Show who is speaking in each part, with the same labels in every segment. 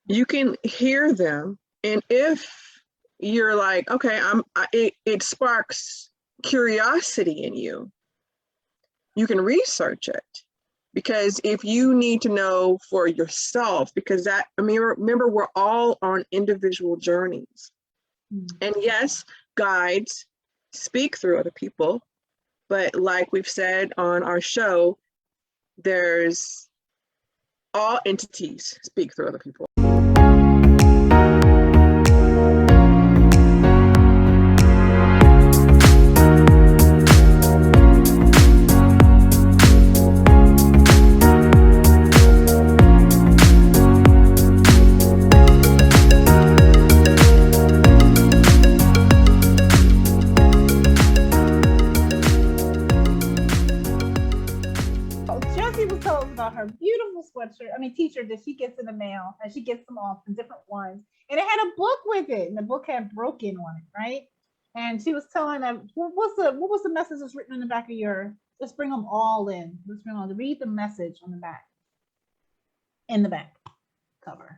Speaker 1: You can hear them, and if you're like, okay, it sparks curiosity in you, you can research it. Because if you need to know for yourself, because remember, we're all on individual journeys. And yes, guides speak through other people, but like we've said on our show, there's all entities speak through other people.
Speaker 2: Her beautiful sweatshirt, t-shirt that she gets in the mail, and she gets them off in different ones, and it had a book with it, and the book had broken on it, right? And she was telling them, what was the message that's written in the back of your, let's bring them all in, read the message on the back, in the back cover.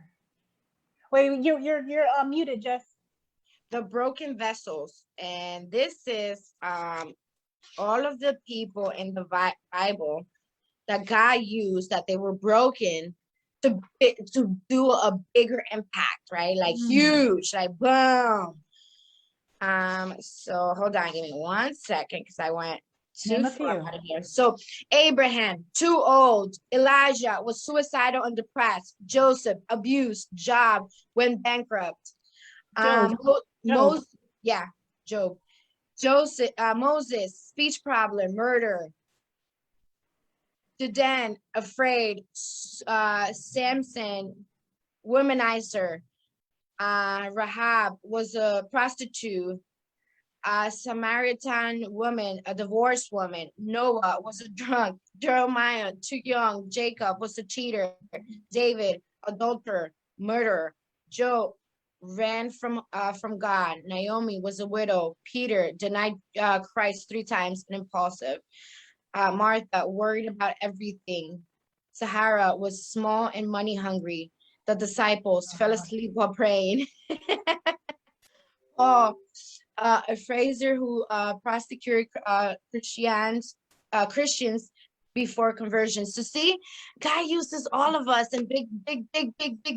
Speaker 2: Wait, you're muted, Jess.
Speaker 3: The broken vessels, and this is all of the people in the Bible that God used, that they were broken to do a bigger impact, right? Like huge, like boom. So hold on, give me 1 second, because I went too far out of here. So Abraham, too old. Elijah was suicidal and depressed. Joseph, abused. Job, went bankrupt. Job. Joseph, Moses, speech problem, murder. Dedan, afraid. Samson, womanizer. Rahab was a prostitute. Samaritan woman, a divorced woman. Noah was a drunk. Jeremiah, too young. Jacob was a cheater. David, adulterer, murderer. Job ran from God. Naomi was a widow. Peter denied Christ 3 times and impulsive. Martha worried about everything. Sahara was small and money hungry. The disciples fell asleep while praying. Paul, a Fraser who prosecuted Christians before conversion. So see, God uses all of us in big,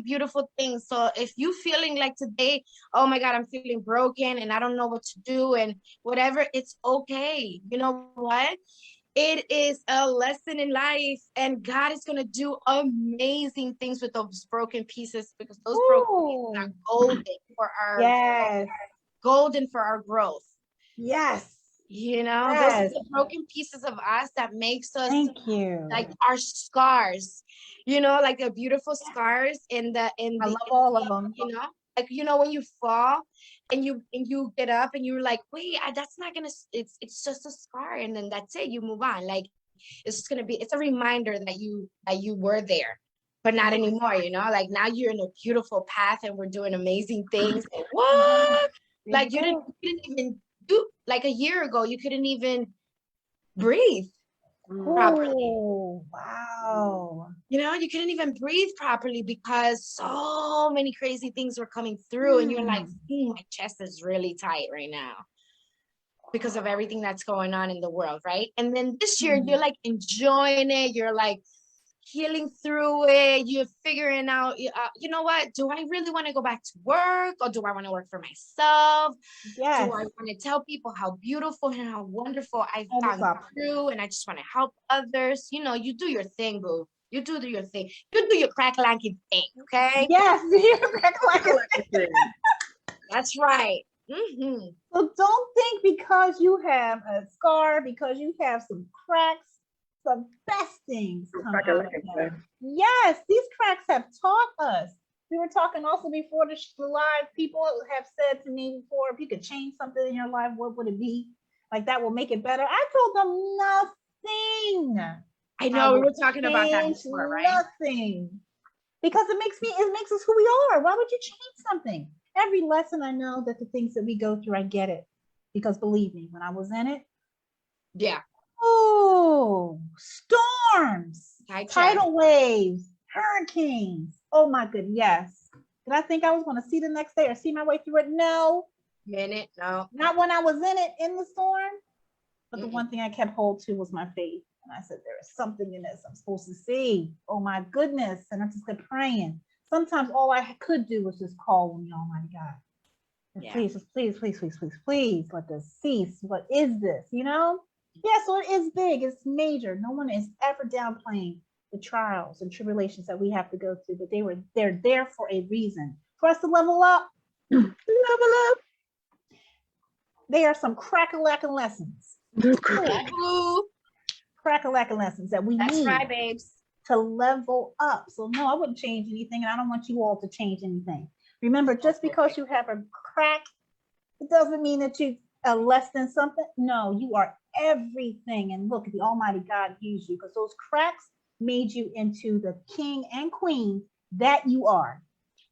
Speaker 3: beautiful things. So if you feeling like today, oh my God, I'm feeling broken and I don't know what to do and whatever, it's okay. You know what? It is a lesson in life, and God is going to do amazing things with those broken pieces, because those broken pieces are golden for our growth.
Speaker 2: Yes.
Speaker 3: Those are the broken pieces of us that makes us like our scars, like the beautiful scars I
Speaker 2: love all of them.
Speaker 3: Like, when you fall and you get up and you're like, wait, that's not gonna, it's just a scar, and then that's it, you move on. Like, it's a reminder that you were there, but not anymore, like now you're in a beautiful path and we're doing amazing things. And what? Like you didn't even do, like a year ago, you couldn't even breathe properly.
Speaker 2: Oh, wow.
Speaker 3: You couldn't even breathe properly because so many crazy things were coming through, and you're like, my chest is really tight right now because of everything that's going on in the world, right? And then this year, you're like enjoying it. You're like healing through it. You're figuring out, you know what? Do I really want to go back to work, or do I want to work for myself?
Speaker 2: Yes.
Speaker 3: Do I want to tell people how beautiful and how wonderful I've gone through, and I just want to help others? You do your thing, boo. You do your thing. You do your Crackalackin thing, okay?
Speaker 2: Yes, your Crackalackin thing.
Speaker 3: That's right.
Speaker 2: So don't think because you have a scar, because you have some cracks, the best things come out of them. Yes, these cracks have taught us. We were talking also before the live. People have said to me before, if you could change something in your life, what would it be? Like that will make it better. I told them nothing.
Speaker 3: I know, we were talking about that before, right?
Speaker 2: Nothing. Because it makes us who we are. Why would you change something? Every lesson, I know that the things that we go through, I get it. Because believe me, when I was in it.
Speaker 3: Yeah.
Speaker 2: Oh, storms, tidal waves, hurricanes. Oh my goodness, yes. Did I think I was going to see the next day or see my way through it? No.
Speaker 3: Minute, no.
Speaker 2: Not when I was in it, in the storm. But the one thing I kept hold to was my faith. And I said, there is something in this I'm supposed to see. Oh my goodness. And I just kept praying. Sometimes all I could do was just call on the Almighty God. And please, let this cease. What is this? You know? Yeah, so it is big, it's major. No one is ever downplaying the trials and tribulations that we have to go through, but they're there for a reason. For us to level up. Level up. They are some crack-a-lackin lessons. Crack-a-lackin lessons that we need.
Speaker 3: That's right, babes.
Speaker 2: To level up. So no, I wouldn't change anything, and I don't want you all to change anything. Remember, just because you have a crack, it doesn't mean that you are less than something. No, you are everything. And look, the Almighty God used you because those cracks made you into the king and queen that you are.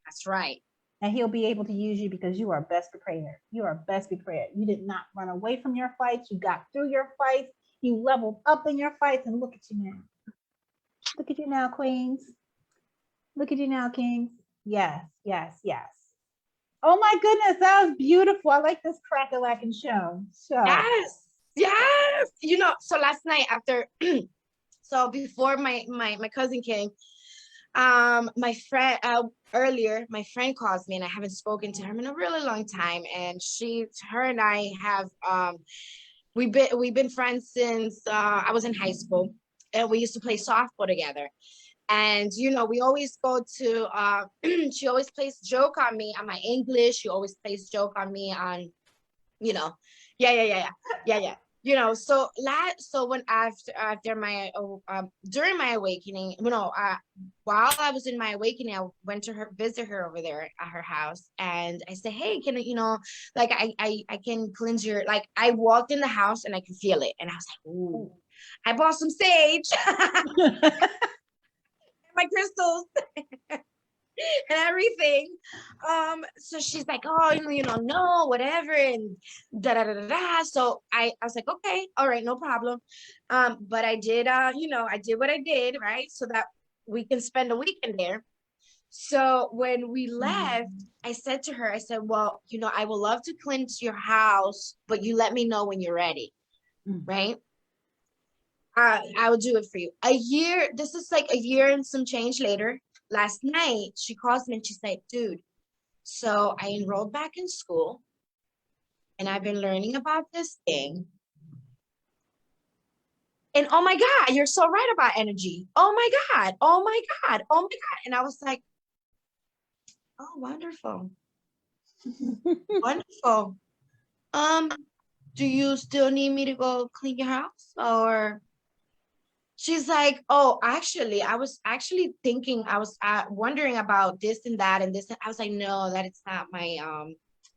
Speaker 3: That's right.
Speaker 2: And he'll be able to use you because you are best prepared. You are best prepared. You did not run away from your fights. You got through your fights. You leveled up in your fights. And look at you now. Look at you now, queens. Look at you now, kings. Yes, yes, yes. Oh my goodness, that was beautiful. I like this Crackalackin show.
Speaker 3: Yes, yes. You know, so last night after, so before my cousin came, my friend my friend calls me, and I haven't spoken to her in a really long time, and her and I have we've been friends since I was in high school, and we used to play softball together. And you know, we always go to she always plays joke on me on my English. She always plays joke on me on, you know, yeah. You know, so when after my during my awakening, you know, while I was in my awakening, I went to visit her over there at her house, and I said, hey, can you know, like I can cleanse your, like I walked in the house and I could feel it, and I was like, ooh, I bought some sage. My crystals and everything. So she's like, oh, you know, no, whatever, and da da da da da. So I was like, okay, all right, no problem. But I did, you know, I did what I did, right, so that we can spend a weekend there. So when we left, I said to her, I said, well, you know, I would love to cleanse your house, but you let me know when you're ready, right? I will do it for you. This is like a year and some change later. Last night, she calls me and she's like, dude, so I enrolled back in school and I've been learning about this thing. And oh my God, you're so right about energy. Oh my God, oh my God, oh my God. And I was like, oh, wonderful. Wonderful. Do you still need me to go clean your house? Or she's like, oh, actually, I was actually thinking, I was wondering about this and that and this. I was like, no, that it's not my,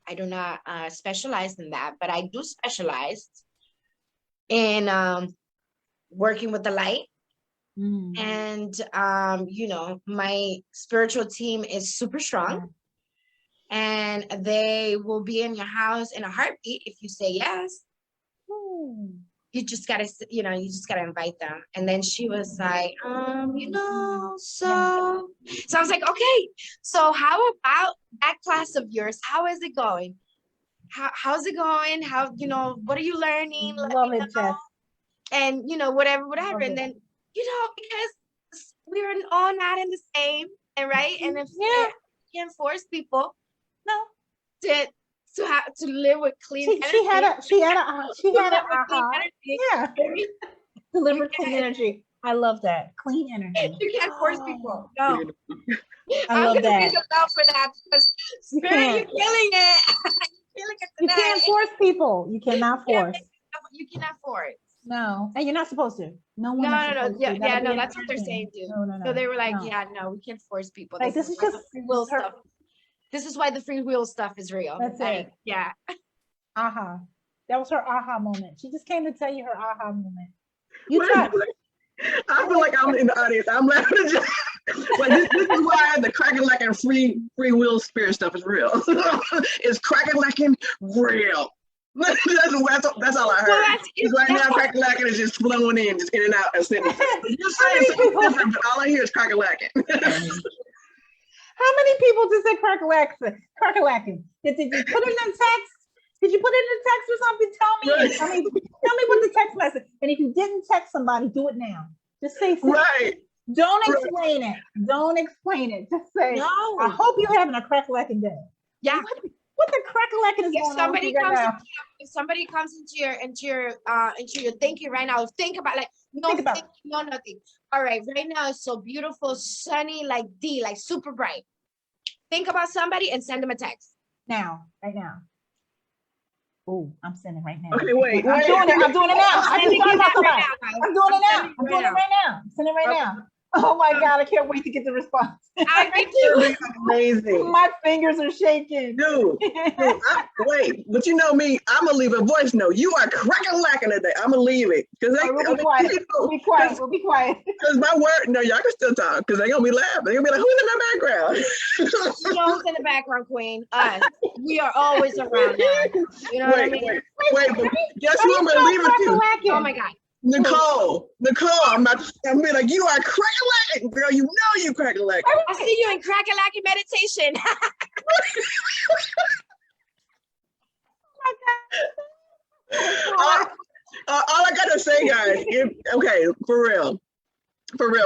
Speaker 3: I do not specialize in that, but I do specialize in working with the light. And, you know, my spiritual team is super strong, and they will be in your house in a heartbeat if you say yes. You just gotta, you know, you just gotta invite them. And then she was like, you know, so I was like, okay, so how about that class of yours? How is it going? How's it going? How, you know, what are you learning?
Speaker 2: Love it, Jess.
Speaker 3: And, you know, whatever. And then, you know, because we're all not in the same, and right? And if you can't force people, to live with clean energy. She had a
Speaker 2: aha. Yeah. Deliver clean energy. I love that. Clean energy.
Speaker 3: You can't force people. No.
Speaker 2: I love that.
Speaker 3: I'm gonna for that because Spirit, you're killing it.
Speaker 2: You can't force people. You cannot force.
Speaker 3: You cannot force.
Speaker 2: No, and you're not supposed to. No one.
Speaker 3: No. Yeah, no. That's what they're saying too.
Speaker 2: No.
Speaker 3: So they were like, yeah, no, we can't force people.
Speaker 2: Like this is just
Speaker 3: free will stuff. This is why the free will stuff is real.
Speaker 2: That's it.
Speaker 3: Yeah.
Speaker 2: Aha. That was her aha moment. She just came to tell you her aha moment.
Speaker 1: I feel like I'm in the audience. I'm laughing. Like this is why the Crackalackin free will spirit stuff is real. It's Crackalackin real. That's all I heard. Well, right now, Crackalackin is just flowing in, just in and out. And you're saying something different, but all I hear is Crackalackin.
Speaker 2: How many people just said Crackalackin? Did you put it in text? Did you put it in text or something? Tell me. Tell me what the text message. And if you didn't text somebody, do it now. Just say something.
Speaker 1: Right.
Speaker 2: Don't explain it. Don't explain it. Just say,
Speaker 3: No.
Speaker 2: I hope you're having a crackalackin day.
Speaker 3: Yeah.
Speaker 2: What the crackalackin is going on with you right now?
Speaker 3: If somebody comes into your thinking right now, think about like no thinking, no nothing. All right, right now it's so beautiful, sunny, like super bright. Think about somebody and send them a text.
Speaker 2: Now, right now. Oh, I'm sending right now.
Speaker 1: Okay, wait.
Speaker 2: I'm doing it. I'm doing it now. I just thought about somebody. I'm doing it now. I'm doing it right now. I'm sending it right now. Oh my God, I can't wait to get the response.
Speaker 3: I do.
Speaker 1: Amazing.
Speaker 2: My fingers are shaking.
Speaker 1: Dude, wait, but you know me, I'm gonna leave a voice note. You are crackalacking today. I'm gonna leave it. We'll
Speaker 2: be quiet. We'll be quiet. We'll be quiet.
Speaker 1: Because my word, no, y'all can still talk because they're gonna be laughing. They're gonna be like, who's in my background?
Speaker 3: Jones in the background, Queen. Us. We are always around now. You know what I mean?
Speaker 1: Wait, but guess who I'm gonna leave it to?
Speaker 3: Oh my God.
Speaker 1: Nicole, I'm gonna be like, you are crackalacking, girl. You know you crackalacking.
Speaker 3: I'll see you in Crackalackin meditation.
Speaker 1: All I gotta say, guys, okay, for real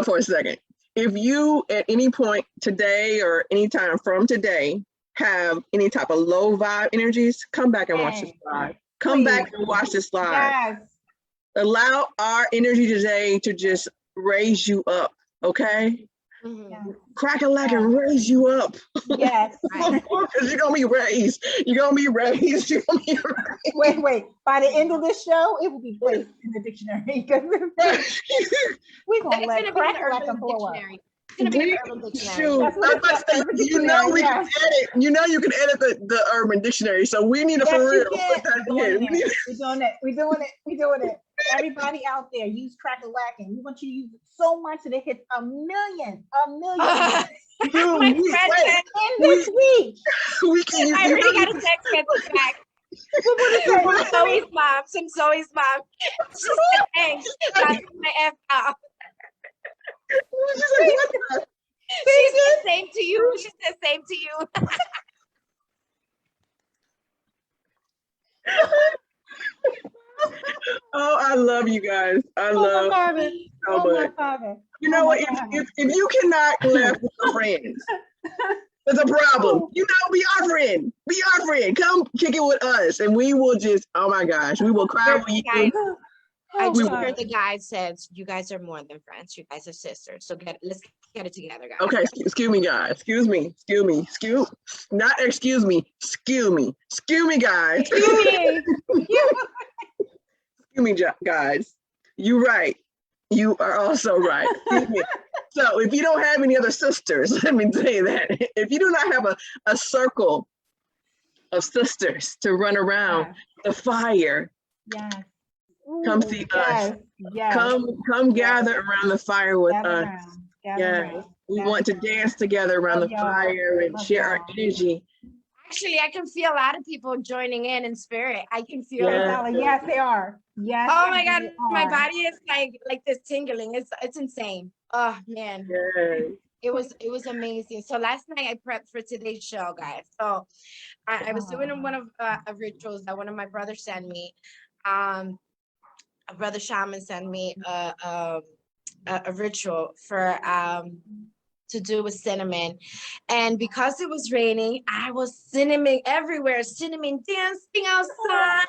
Speaker 1: for a second. If you at any point today or anytime from today have any type of low vibe energies, come back and watch this live. Come back and watch this live.
Speaker 2: Yes.
Speaker 1: Allow our energy today to just raise you up, okay?
Speaker 3: Mm-hmm.
Speaker 1: Crackalackin, raise you up.
Speaker 2: Yes.
Speaker 1: Because you're gonna be raised. You're gonna be raised. You're gonna be raised.
Speaker 2: Wait. By the end of this show, it will be placed in the dictionary. We're gonna let Crackalackin blow up.
Speaker 3: It's gonna be an urban dictionary.
Speaker 1: Shoot, you know we can edit. You know you can edit the urban dictionary. So we need to for real.
Speaker 2: We're doing it. Everybody out there, use Crackalackin. We want you to use it so much that it hits 1 million.
Speaker 1: Dude,
Speaker 2: this week.
Speaker 1: We can use.
Speaker 3: I already got a text message back. From Zoe's mom. She said, thanks. That's my F out. She said same to you. She said same to you.
Speaker 1: Oh, I love you guys. I love you so much. You know what? If you cannot laugh with your friends, there's a problem. You know, be our friend. Be our friend. Come kick it with us, and we will just. Oh my gosh, we will cry with you.
Speaker 3: I just heard the guy says, you guys are more than friends. You guys are sisters. So let's get it together, guys.
Speaker 1: Okay, excuse me, guys. Excuse me, guys. Excuse me, guys. You're right. You are also right. Excuse me. So if you don't have any other sisters, let me tell you that. If you do not have a circle of sisters to run around the fire,
Speaker 2: yes.
Speaker 1: Come see us. Yes. Come gather around the fire with us. Yes. We want to dance together around the fire and share our energy.
Speaker 3: Actually, I can feel a lot of people joining in spirit. I can feel it.
Speaker 2: Yes, they are. Yes.
Speaker 3: Oh my God, my body is like this tingling. It's insane. Oh man.
Speaker 1: Yes.
Speaker 3: It was amazing. So last night I prepped for today's show, guys. So I was doing one of rituals that one of my brothers sent me. A brother shaman sent me a ritual for to do with cinnamon, and because it was raining, I was cinnamon everywhere, cinnamon dancing outside,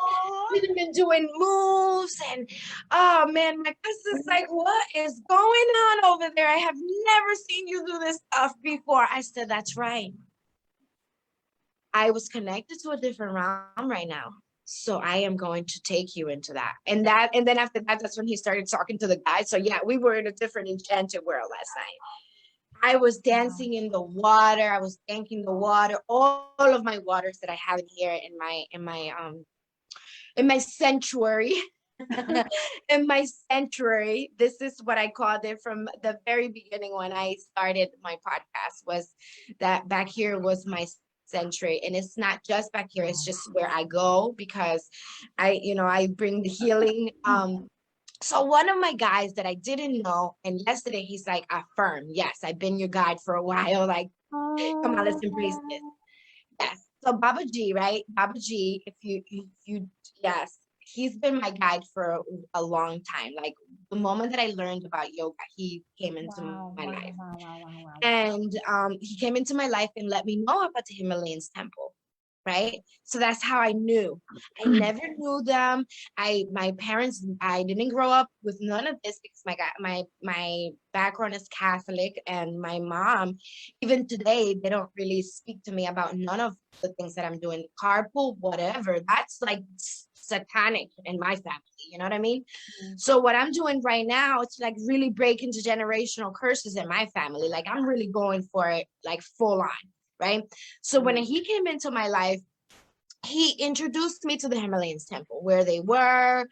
Speaker 3: cinnamon doing moves, and oh man, my cousin's like, what is going on over there? I have never seen you do this stuff before. I said, that's right. I was connected to a different realm right now. So I am going to take you into that. And then after that, that's when he started talking to the guys. So yeah, we were in a different enchanted world last night. I was dancing in the water. I was thanking the water, all of my waters that I have in here in my sanctuary. In my sanctuary. This is what I called it from the very beginning when I started my podcast, was that back here was my sanctuary. And it's not just back here, it's just where I go, because I bring the healing. So one of my guys that I didn't know, and yesterday he's like, affirm, yes, I've been your guide for a while, like Come on, let's embrace this. Yes. So Baba G, right? Baba G, if you yes, he's been my guide for a long time. Like the moment that I learned about yoga, he came into my life.
Speaker 2: Wow.
Speaker 3: And he came into my life and let me know about the Himalayan temple, right? So that's how I knew. I never knew them. My parents, I didn't grow up with none of this because my background is Catholic, and my mom, even today, they don't really speak to me about none of the things that I'm doing. Carpool, whatever, that's like satanic in my family, you know what I mean? So what I'm doing right now, it's like really break into generational curses in my family. Like I'm really going for it, like full on, right? So when he came into my life, he introduced me to the Himalayan temple, where they were,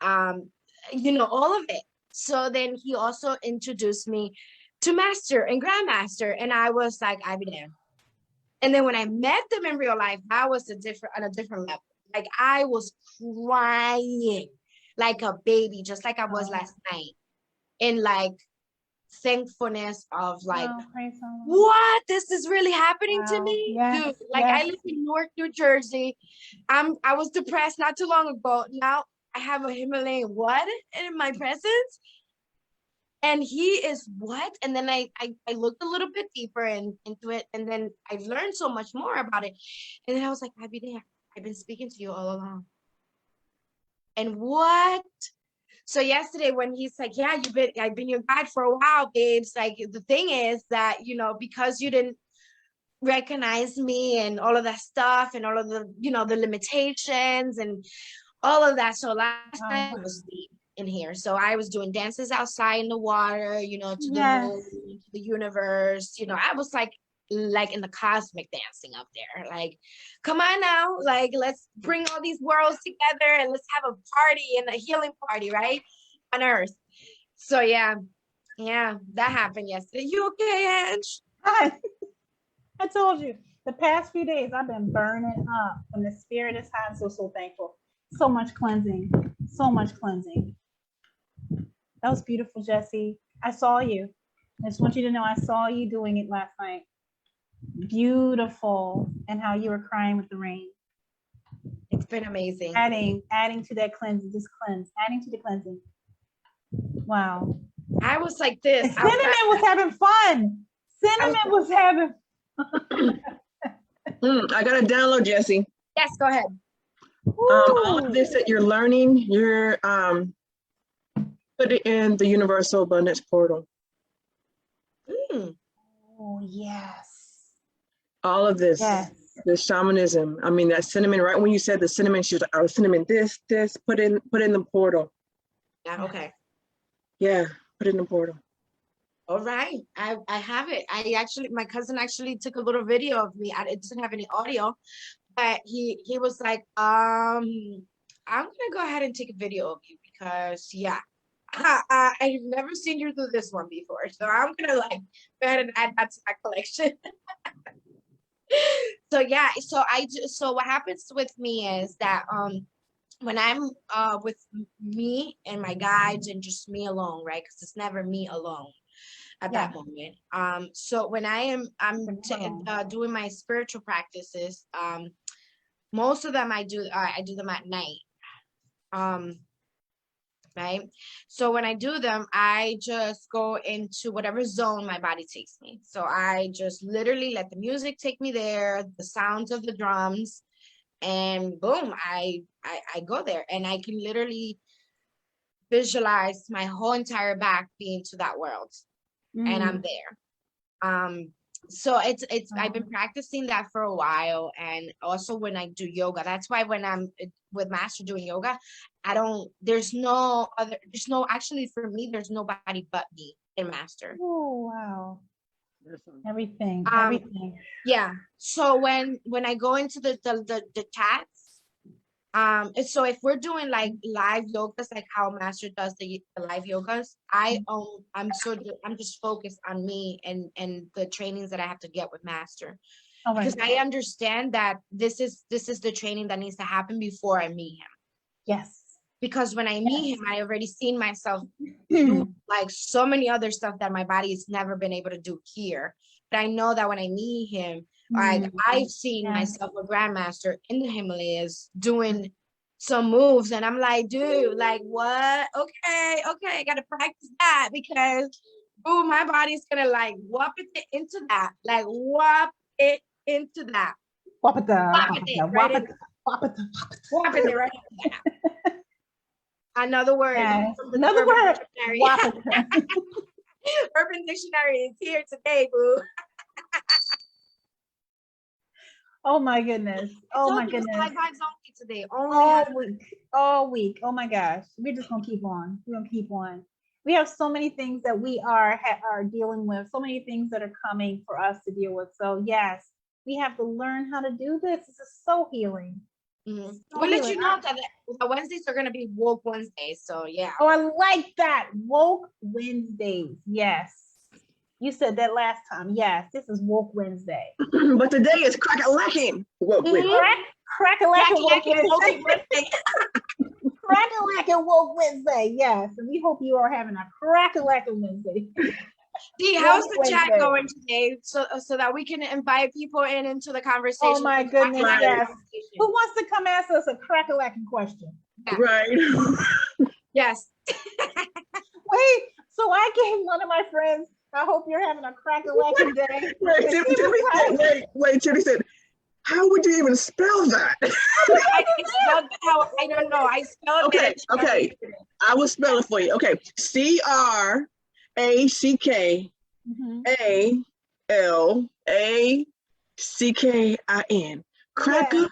Speaker 3: all of it. So then he also introduced me to Master and Grandmaster, and I was like, I be damned. And then when I met them in real life, I was on a different level. Like I was crying like a baby, just like I was last night, in like thankfulness of like, what? This is really happening to me?
Speaker 2: Yes,
Speaker 3: Dude, like I live in Newark, New Jersey. I was depressed not too long ago. Now I have a Himalayan what in my presence? And he is what? And then I looked a little bit deeper into it, and then I learned so much more about it. And then I was like, I've been speaking to you all along. And what? So yesterday when he's like, yeah, I've been your guide for a while, babes. Like the thing is that, because you didn't recognize me and all of that stuff and all of the, the limitations and all of that. So last night I was deep in here. So I was doing dances outside in the water, to the moon, to the universe. I was like in the cosmic dancing up there. Like, come on now, like let's bring all these worlds together and let's have a party and a healing party, right? On Earth. So yeah, that happened yesterday. You okay, Ange?
Speaker 2: Hi. I told you the past few days I've been burning up when the spirit is high. I'm so thankful. So much cleansing. That was beautiful, Jesse. I saw you. I just want you to know I saw you doing it last night. Beautiful. And how you were crying with the rain.
Speaker 3: It's been amazing.
Speaker 2: Adding to that cleansing, adding to the cleansing. Wow.
Speaker 3: I was like this.
Speaker 2: Cinnamon was having fun.
Speaker 1: I got to download, Jesse.
Speaker 3: Yes, go ahead.
Speaker 1: All of this that you're learning, you're put it in the Universal Abundance Portal.
Speaker 2: Oh, yes.
Speaker 1: All of this, the shamanism. I mean, that cinnamon, right when you said the cinnamon, she was like, oh, cinnamon, this, put in the portal.
Speaker 3: Yeah, okay.
Speaker 1: Yeah, put it in the portal.
Speaker 3: All right, I have it. My cousin actually took a little video of me. It doesn't have any audio, but he was like, I'm gonna go ahead and take a video of you because I've never seen you do this one before, so I'm gonna like go ahead and add that to my collection. So what happens with me is that when I'm with me and my guides and just me alone, right? Because it's never me alone at that moment. So when I'm doing my spiritual practices, most of them I do them at night. Right. So when I do them, I just go into whatever zone my body takes me. So I just literally let the music take me there, the sounds of the drums, and boom, I go there, and I can literally visualize my whole entire back being to that world, and I'm there. So it's I've been practicing that for a while, and also when I do yoga, that's why when I'm with Master doing yoga, there's actually for me, there's nobody but me and Master.
Speaker 2: Oh wow. Everything.
Speaker 3: Yeah. So when I go into the chats, so if we're doing like live yogas, like how Master does the live yogas, I'm just focused on me and the trainings that I have to get with Master, because I understand that this is the training that needs to happen before I meet him.
Speaker 2: Yes.
Speaker 3: Because when I meet him, I already seen myself do like so many other stuff that my body has never been able to do here, But I know that when I meet him, like I've seen
Speaker 2: Yeah.
Speaker 3: myself a grandmaster in the Himalayas doing some moves, and I'm like, dude, like what? Okay, I gotta practice that because ooh, my body's gonna like whop it into that. Like whop it into that.
Speaker 2: Wapata,
Speaker 3: Whop it right into
Speaker 2: wapata.
Speaker 3: whop it right into that. Another word.
Speaker 2: Yes.
Speaker 3: from the
Speaker 2: Another
Speaker 3: Urban
Speaker 2: word.
Speaker 3: Dictionary.
Speaker 2: Wapata.
Speaker 3: Urban Dictionary is here today, boo.
Speaker 2: Oh my goodness. Oh my goodness.
Speaker 3: High vibes only today. Only
Speaker 2: All
Speaker 3: high-
Speaker 2: week. All week. Oh my gosh. We're just gonna keep on. We're gonna keep on. We have so many things that we are dealing with, so many things that are coming for us to deal with. So yes, we have to learn how to do this. This is so healing.
Speaker 3: Mhm.
Speaker 2: So
Speaker 3: We'll let you
Speaker 2: healing.
Speaker 3: know that the Wednesdays are gonna be woke Wednesdays. So yeah.
Speaker 2: Oh, I like that. Woke Wednesdays. Yes. You said that last time. Yes, this is Woke Wednesday.
Speaker 1: But today is Crackalackin. Well, wait.
Speaker 2: Crackalackin Woke
Speaker 3: Crackalackin
Speaker 2: Wednesday. Crackalackin Woke Wednesday. Yes, and we hope you are having a Crackalackin Wednesday.
Speaker 3: See, how's the
Speaker 2: Woke
Speaker 3: chat
Speaker 2: Wednesday.
Speaker 3: going today? So that we can invite people into the conversation.
Speaker 2: Oh my goodness,
Speaker 3: Crackalackin
Speaker 2: yes.
Speaker 3: conversation.
Speaker 2: Who wants to come ask us a Crackalackin question?
Speaker 1: Right.
Speaker 3: Yes.
Speaker 2: Wait, so I gave one of my friends, I hope you're having a Crackalackin day.
Speaker 1: Right.
Speaker 2: And
Speaker 1: Tiffany
Speaker 2: she was
Speaker 1: said, wait, Tiffany said, how would you even spell that?
Speaker 3: I spelled it how I don't know. I spelled
Speaker 1: Okay,
Speaker 3: it.
Speaker 1: okay. I will spell it for you. Okay.
Speaker 2: Mhm.
Speaker 1: Crackalackin. Crackalackin.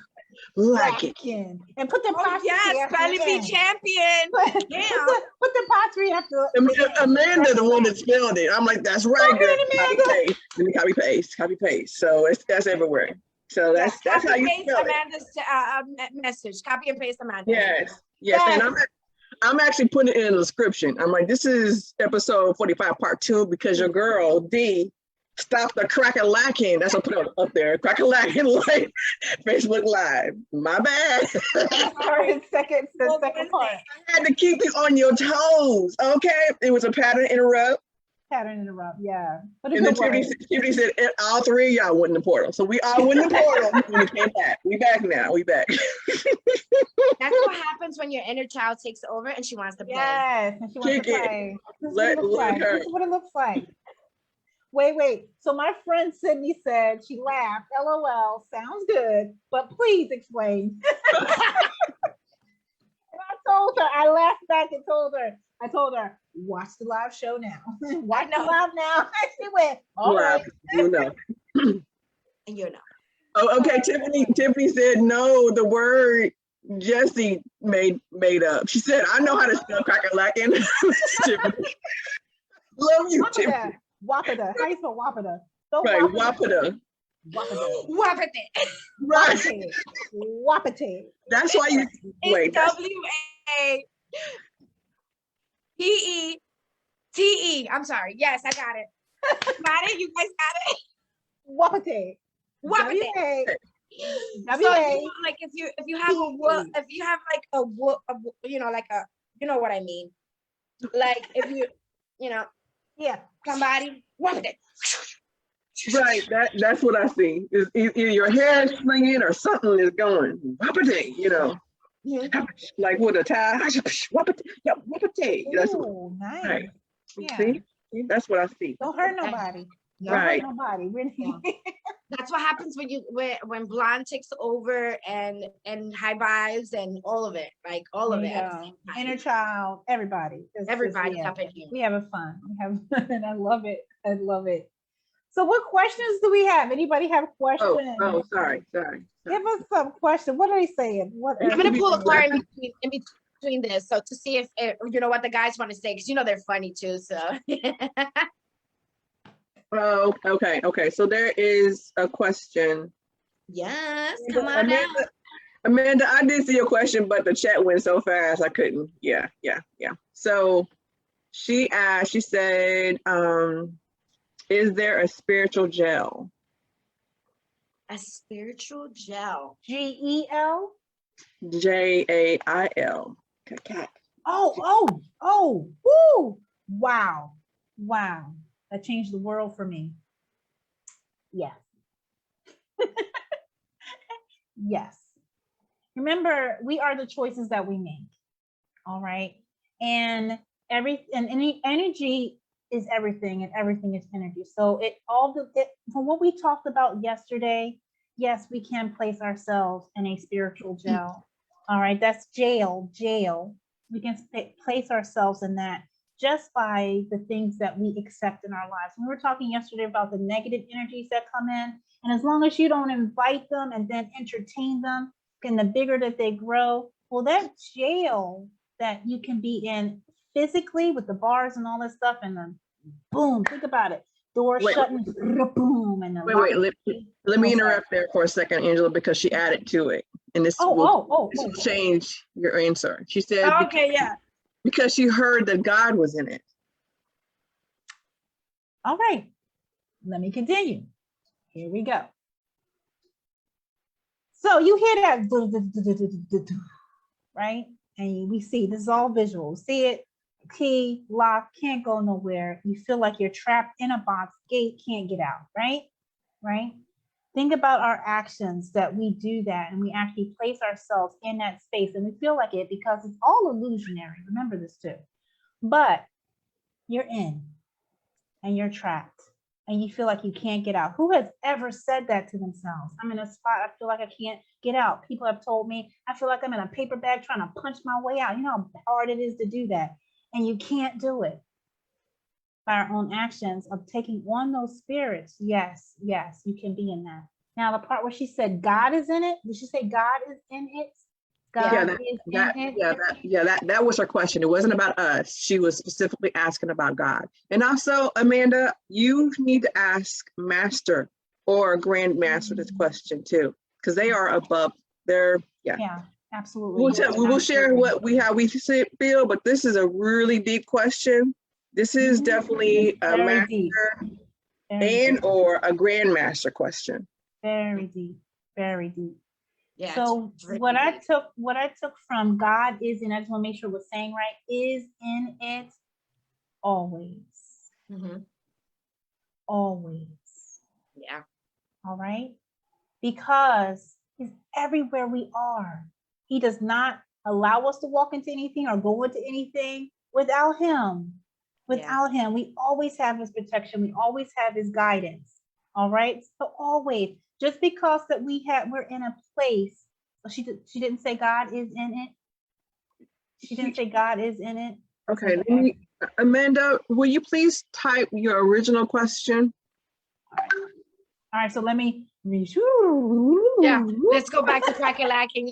Speaker 2: Crackalackin. And put the
Speaker 3: Oh
Speaker 2: apostrophe
Speaker 3: yes,
Speaker 2: after
Speaker 3: Belly
Speaker 2: the
Speaker 3: Be
Speaker 2: N.
Speaker 3: Champion.
Speaker 2: Put
Speaker 3: Yeah.
Speaker 2: the apostrophe after the N.
Speaker 1: Amanda, the one that spelled it. I'm like, that's right,
Speaker 2: Go
Speaker 1: girl.
Speaker 2: ahead,
Speaker 1: Copy
Speaker 2: Amanda.
Speaker 1: paste. Let me copy paste. So that's everywhere. So that's
Speaker 3: Copy
Speaker 1: how you
Speaker 3: paste
Speaker 1: spell it.
Speaker 3: Amanda's message. Copy and paste Amanda.
Speaker 1: Yes.
Speaker 2: Yes.
Speaker 1: And I'm actually putting it in the description. I'm like, this is episode 45, part 2, because your girl D stopped the Crackalackin. That's what I put up there. Crackalackin like Facebook Live. My bad.
Speaker 2: Sorry, second part.
Speaker 1: I had to keep you on your toes. Okay. It was a pattern interrupt.
Speaker 2: Pattern interrupt, yeah. But a
Speaker 1: And then
Speaker 2: good word.
Speaker 1: Tiffany said all three of y'all went in the portal. So we all went in the portal when we came back. We back now. We back.
Speaker 3: That's what happens when your inner child takes over and she wants to play.
Speaker 2: Yes, and she wants to
Speaker 1: Kick it.
Speaker 2: play. This is
Speaker 1: Let
Speaker 2: what it looks like.
Speaker 1: her.
Speaker 2: This is what it looks like. Wait. So my friend Sydney said, she laughed, LOL, sounds good, but please explain. And I told her, I laughed back and told her, watch the live show now. Watch the live now. She went, all right.
Speaker 1: You know.
Speaker 3: And you know.
Speaker 1: Oh, okay. Tiffany said no. The word Jessie made up. She said, "I know how to spell Crackalackin." Love you, Tiffany.
Speaker 2: Wapada. How you spell Wapada? So
Speaker 1: Right, Wapada.
Speaker 3: Wapate.
Speaker 1: Right.
Speaker 2: Wapate.
Speaker 1: That's why you wait.
Speaker 3: It's WAPETE. I'm sorry. Yes, I got it. Got it? You guys got it?
Speaker 2: Wapate.
Speaker 3: Wapate. So like if you have like a you know, like a, you know what I mean, like if you know,
Speaker 2: yeah,
Speaker 3: somebody wapate.
Speaker 1: Right, that's what I see. Is either your hair is swinging or something is going wapate, you know. Like with a tie, wapate, yeah, wapate. That's
Speaker 2: ooh, nice.
Speaker 1: Right.
Speaker 2: Yeah.
Speaker 1: See, that's what I see.
Speaker 2: Don't hurt nobody.
Speaker 1: Right.
Speaker 2: Don't hurt nobody. Really.
Speaker 3: That's what happens when blonde takes over and high vibes and all of it, like all of it.
Speaker 2: Inner child, everybody.
Speaker 3: Everybody up in here.
Speaker 2: We having fun. We have fun, and I love it. I love it. So what questions do we have? Anybody have questions?
Speaker 1: Oh, sorry.
Speaker 2: Give us some questions. What are they saying?
Speaker 3: I'm gonna pull a card in between this, so to see if you know what the guys want to say, because you know they're funny too. So.
Speaker 1: Oh, okay. So there is a question.
Speaker 3: Yes, come on down.
Speaker 1: Amanda, I did see your question, but the chat went so fast I couldn't. Yeah. So she asked, she said, is there a spiritual gel?
Speaker 3: A spiritual gel.
Speaker 2: GEL?
Speaker 1: JAIL.
Speaker 2: Oh, woo! Wow. That changed the world for me. Yes. Yes. Remember, we are the choices that we make. All right. And any energy is everything, and everything is energy. So from what we talked about yesterday, yes, we can place ourselves in a spiritual jail. All right, that's jail. We can place ourselves in that just by the things that we accept in our lives. We were talking yesterday about the negative energies that come in, and as long as you don't invite them and then entertain them, and the bigger that they grow, well, that jail that you can be in physically with the bars and all this stuff, and then boom, think about it, doors shutting, boom, and
Speaker 1: let me interrupt there for a second, Angela, because she added to it, and this will change your answer. She said, because she heard that God was in it.
Speaker 2: All right, let me continue. Here we go. So you hear that, right? And we see, this is all visual. See it, key, lock, can't go nowhere. You feel like you're trapped in a box, gate, can't get out, right? Right? Think about our actions that we do that, and we actually place ourselves in that space, and we feel like it because it's all illusionary. Remember this too. But you're in, and you're trapped, and you feel like you can't get out. Who has ever said that to themselves? I'm in a spot, I feel like I can't get out. People have told me, I feel like I'm in a paper bag trying to punch my way out. You know how hard it is to do that. And you can't do it by our own actions of taking on those spirits. Yes, you can be in that. Now, the part where she said God is in it, did she say God is in it?
Speaker 1: That was her question. It wasn't about us. She was specifically asking about God. And also, Amanda, you need to ask Master or Grandmaster this question too, because they are above their,
Speaker 2: Yeah, absolutely.
Speaker 1: We will share how we feel, but this is a really deep question. This is definitely a Master or a Grandmaster question.
Speaker 2: Very deep, very deep.
Speaker 3: Yeah.
Speaker 2: So what I took from God is, and I just want to make sure we're saying right, is in it always. Always.
Speaker 3: Yeah.
Speaker 2: All right. Because he's everywhere we are. He does not allow us to walk into anything or go into anything without him. Without him, we always have his protection. We always have his guidance. All right. So always, just because that we're in a place, she didn't say God is in it. She didn't say God is in it.
Speaker 1: Okay, Amanda, will you please type your original question?
Speaker 2: All right, so let me.
Speaker 3: Yeah, let's go back to Crackalackin.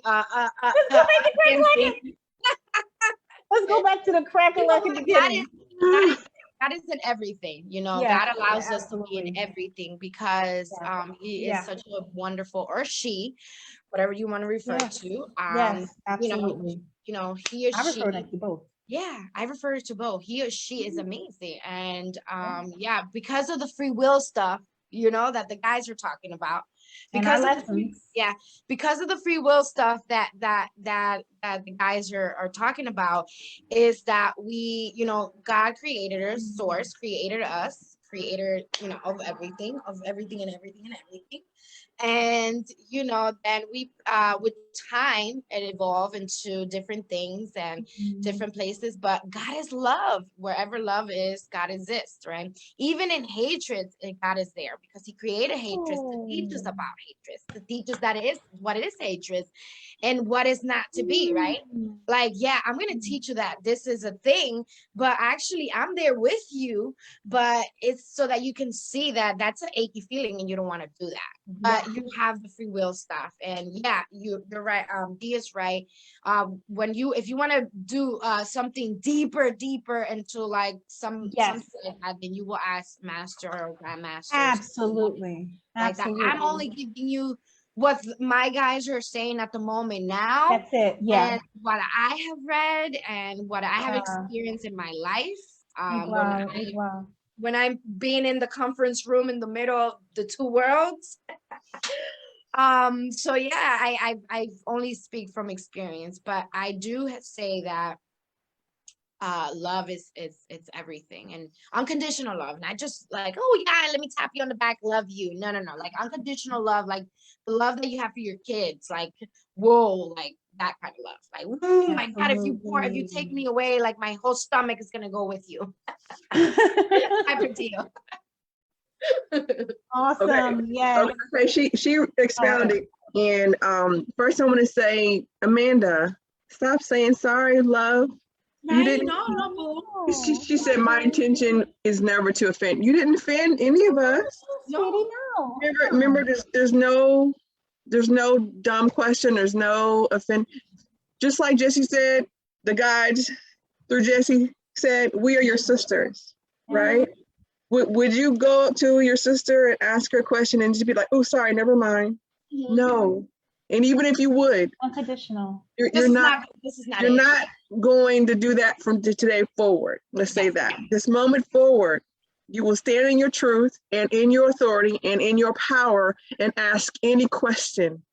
Speaker 2: Let's go back to the Crackalackin beginning.
Speaker 3: God is in everything, God allows us to be in everything because he is such a wonderful, or she, whatever you want to refer to.
Speaker 2: Yes, absolutely.
Speaker 3: He or she.
Speaker 2: I refer to both.
Speaker 3: Yeah, I refer to both. He or she is amazing. And because of the free will stuff, that the guys are talking about. Because of the free will stuff that the guys are talking about, is that we, God created us, source created us, creator, of everything and everything. And, then we, with time, it evolved into different things and different places, but God is love. Wherever love is, God exists, right? Even in hatred, God is there because he created hatred to teach us about hatred, to teach us that it is what it is hatred and what is not to be, right? Like, I'm going to teach you that this is a thing, but actually I'm there with you, but it's so that you can see that that's an achy feeling and you don't want to do that. But you have the free will stuff, and you're right. Dee is right. If you want to do something deeper into like something like that, then you will ask Master or Grandmaster.
Speaker 2: Absolutely.
Speaker 3: Like that. I'm only giving you what my guys are saying at the moment now.
Speaker 2: That's it. Yeah.
Speaker 3: And what I have read and what I have experienced in my life. When I'm being in the conference room in the middle of the two worlds. So I only speak from experience, but I do say that love is it's everything, and unconditional love, not just like, oh yeah, let me tap you on the back, love you. No, like unconditional love, like the love that you have for your kids, like whoa, like that kind of love, like oh my God, if you take me away, like my whole stomach is gonna go with you. Type of deal.
Speaker 2: Awesome.
Speaker 1: Okay.
Speaker 2: Yes.
Speaker 1: Okay. She expounded. And first I want to say, Amanda, stop saying sorry, love. You didn't.
Speaker 3: No.
Speaker 1: She said my intention is never to offend. You didn't offend any of us.
Speaker 2: No.
Speaker 1: Remember, there's no dumb question. There's no offend. Just like Jesse said, the guides through Jesse said, we are your sisters, right? Would you go up to your sister and ask her a question and just be like, oh, sorry, never mind? No. And even if you would,
Speaker 2: unconditional.
Speaker 1: You're not going to do that from today forward. Let's say that. This moment forward, you will stand in your truth and in your authority and in your power and ask any question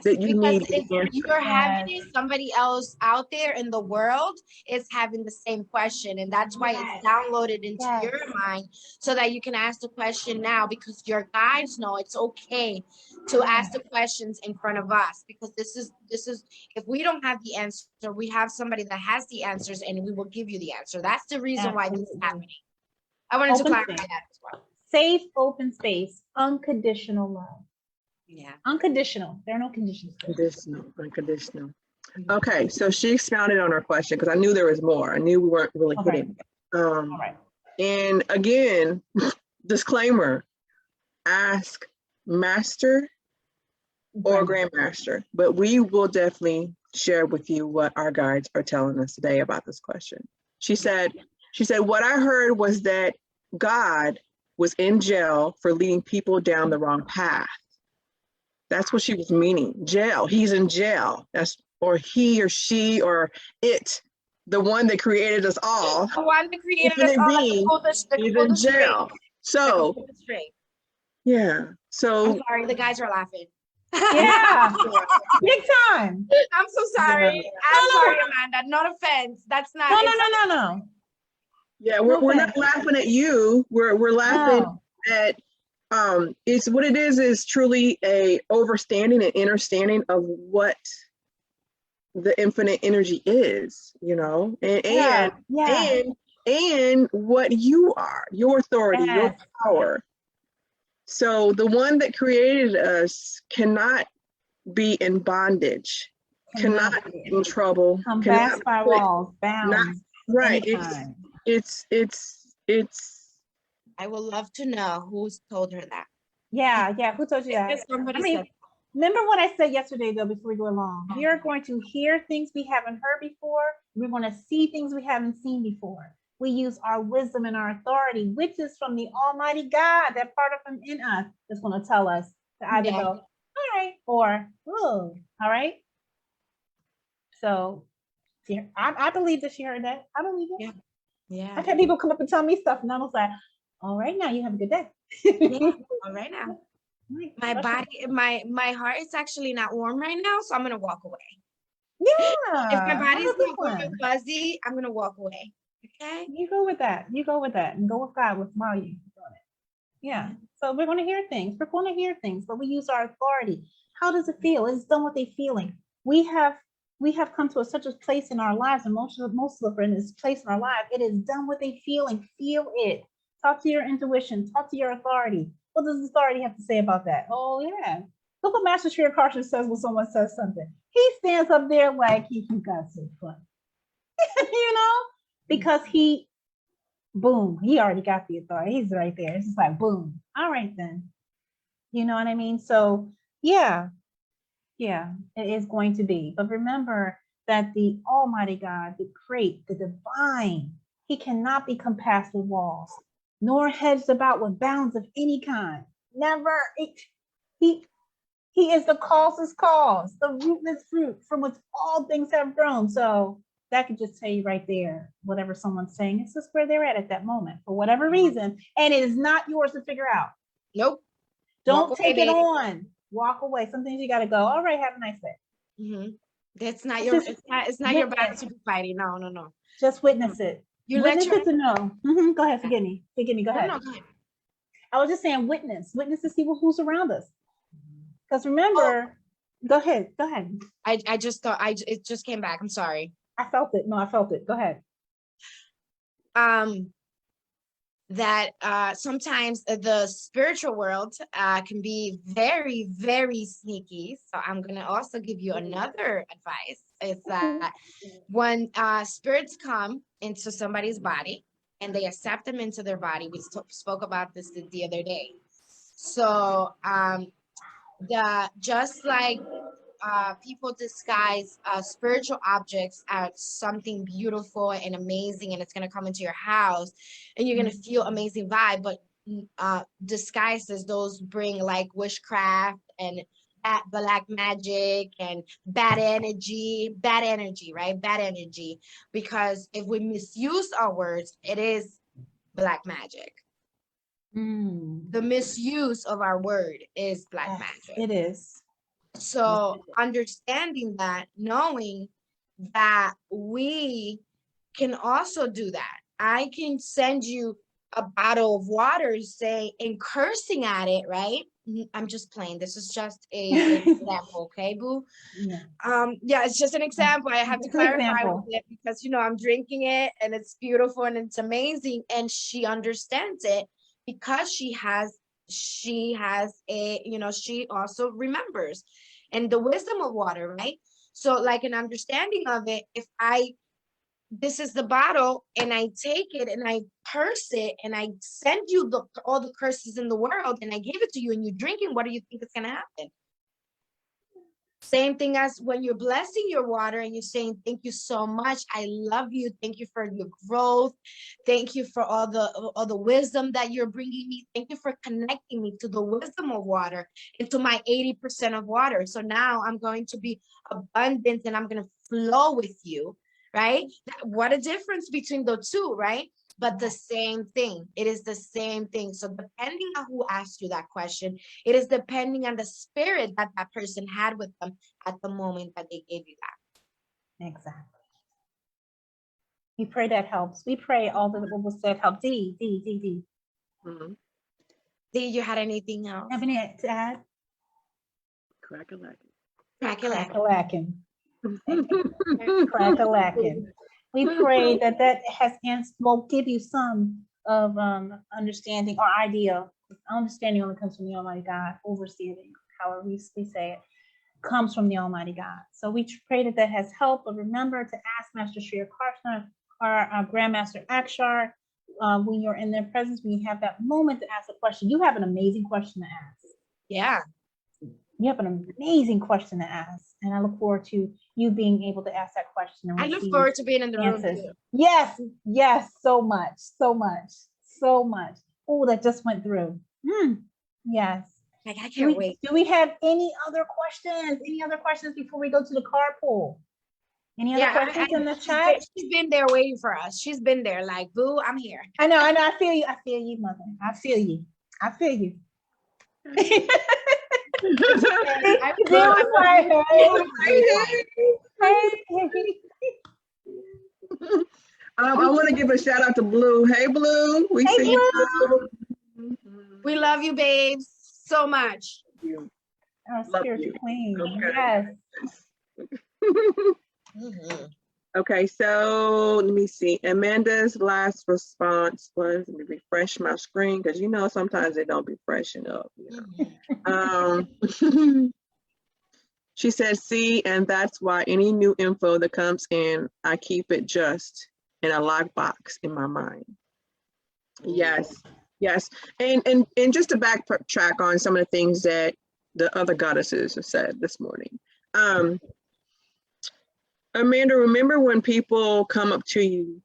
Speaker 1: that you need.
Speaker 3: If you're having it, somebody else out there in the world is having the same question, and that's why it's downloaded into your mind, so that you can ask the question now, because your guides know it's okay to ask the questions in front of us, because this is if we don't have the answer, we have somebody that has the answers, and we will give you the answer. That's the reason why this is happening. I wanted to clarify that as well.
Speaker 2: Safe, open space, unconditional love.
Speaker 3: Yeah.
Speaker 2: Unconditional. There are no conditions.
Speaker 1: Unconditional. Okay, so she expounded on her question because I knew there was more. I knew we weren't really hitting. All right. And again, disclaimer: ask master or grandmaster, but we will definitely share with you what our guides are telling us today about this question. She said, what I heard was that God was in jail for leading people down the wrong path. That's what she was meaning. Jail. He's in jail. Or he or she or it, the one that created us all.
Speaker 3: The one that created us all.
Speaker 1: He's in jail. So, yeah. So.
Speaker 3: I'm sorry, the guys are laughing.
Speaker 2: Yeah, big time.
Speaker 3: I'm so sorry. Yeah. I'm sorry, Amanda. Not offense. That's not.
Speaker 2: No.
Speaker 1: Yeah, we're not laughing at you. We're laughing at. It's what it is truly a overstanding and understanding of what the infinite energy is, and what you are, your authority, your power. So the one that created us cannot be in bondage, cannot be in trouble,
Speaker 2: cannot by walls, bound.
Speaker 1: Right. It's
Speaker 3: I would love to know who's told her that.
Speaker 2: Yeah. Who told you that? Remember what I said yesterday, though, before we go along. We are going to hear things we haven't heard before. We're going to see things we haven't seen before. We use our wisdom and our authority, which is from the Almighty God, that part of Him in us is going to tell us to either go, all right, or, oh, all right. So I believe that she heard that. I believe it.
Speaker 3: Yeah.
Speaker 2: I've had people come up and tell me stuff, and I was like, all right, now you have a good day.
Speaker 3: All right now. My body, my heart is actually not warm right now, so I'm gonna walk away.
Speaker 2: Yeah.
Speaker 3: If my body's not warm and fuzzy, I'm gonna walk away. Okay.
Speaker 2: You go with that. And go with God with volume. Yeah. So we're gonna hear things. But we use our authority. How does it feel? It's done what they're feeling. We have come to such a place in our lives, and most of us are in this place in our life. It is done what they feeling. Feel it. Talk to your intuition. Talk to your authority. What does authority have to say about that? Oh, yeah. Look what Master Shri Akarsha says when someone says something. He stands up there like he got so funny. Because he already got the authority. He's right there. It's just like, boom. All right, then. You know what I mean? So, yeah, it is going to be. But remember that the Almighty God, the great, the divine, He cannot be compassed with walls, nor hedged about with bounds of any kind. Never. He is the causeless cause, the rootless fruit from which all things have grown. So that could just tell you right there, whatever someone's saying, it's just where they're at that moment, for whatever reason. And it is not yours to figure out.
Speaker 3: Nope.
Speaker 2: Don't take it on. Walk away. Some things you got to go, all right, have a nice day.
Speaker 3: That's not
Speaker 2: It's
Speaker 3: your,
Speaker 2: just
Speaker 3: it's not your battle
Speaker 2: witness.
Speaker 3: to be fighting. No, no, no.
Speaker 2: Just witness it.
Speaker 3: You let
Speaker 2: Witness
Speaker 3: your,
Speaker 2: it to know. Go ahead, forgive me. Forgive me, go
Speaker 3: no,
Speaker 2: ahead.
Speaker 3: no, go ahead.
Speaker 2: I was just saying witness. Witness to see who's around us. Because remember, go ahead, go ahead.
Speaker 3: I just thought, it just came back. I'm sorry.
Speaker 2: I felt it. No, I felt it. Go ahead.
Speaker 3: That sometimes the spiritual world can be very, very sneaky. So I'm gonna also give you another advice. Is that when spirits come into somebody's body and they accept them into their body, we spoke about this the other day. So just like people disguise spiritual objects as something beautiful and amazing, and it's going to come into your house and you're going to feel amazing vibe, but disguises, those bring like witchcraft and black magic and bad energy, right? Bad energy, because if we misuse our words, it is black magic. The misuse of our word is black magic.
Speaker 2: It is.
Speaker 3: So understanding that, knowing that we can also do that. I can send you a bottle of water, say, and cursing at it, right? I'm just playing. This is just an example, okay, boo? Yeah, it's just an example. I have to clarify with it because, I'm drinking it and it's beautiful and it's amazing. And she understands it because she has a, she also remembers, and the wisdom of water, right? So like an understanding of it, if this is the bottle and I take it and I curse it and I send you all the curses in the world and I give it to you and you're drinking, what do you think is going to happen? Same thing as when you're blessing your water and you're saying, thank you so much. I love you. Thank you for your growth. Thank you for all the wisdom that you're bringing me. Thank you for connecting me to the wisdom of water and to my 80% of water. So now I'm going to be abundant and I'm going to flow with you, right? What a difference between the two, right? But the same thing. It is the same thing. So depending on who asked you that question, it is depending on the spirit that that person had with them at the moment that they gave you that.
Speaker 2: Exactly. We pray that helps. We pray all that what was said helps. D.
Speaker 3: Mm-hmm. D, you had anything else?
Speaker 2: Have anything to add?
Speaker 1: Crackalackin.
Speaker 2: Crackalackin. We pray that has will give you some of understanding or idea. Understanding only comes from the Almighty God. Overstanding, however we say it, comes from the Almighty God. So we pray that has helped. But remember to ask Master Shri Akarshna or our Grandmaster Akshar when you're in their presence, when you have that moment to ask a question. You have an amazing question to ask.
Speaker 3: Yeah.
Speaker 2: You have an amazing question to ask, and I look forward to you being able to ask that question. And
Speaker 3: I look forward to being in the room too.
Speaker 2: Yes, so much. Oh, that just went through. Yes.
Speaker 3: Like, I can't wait.
Speaker 2: Do we have any other questions? Any other questions before we go to the carpool? Any other questions in the chat?
Speaker 3: She's been there waiting for us. She's been there like, boo, I'm here.
Speaker 2: I know. I feel you, mother. I feel you.
Speaker 1: I want to give a shout out to Blue. Hey, Blue. We see you.
Speaker 3: We love you, babes, so much.
Speaker 2: Our spiritual queen. Yes.
Speaker 1: Okay, so let me see. Amanda's last response was, let me refresh my screen because sometimes they don't be freshened up. She said, see, and that's why any new info that comes in, I keep it just in a lockbox in my mind. Yes. And just to backtrack on some of the things that the other goddesses have said this morning. Amanda, remember when people come up to you,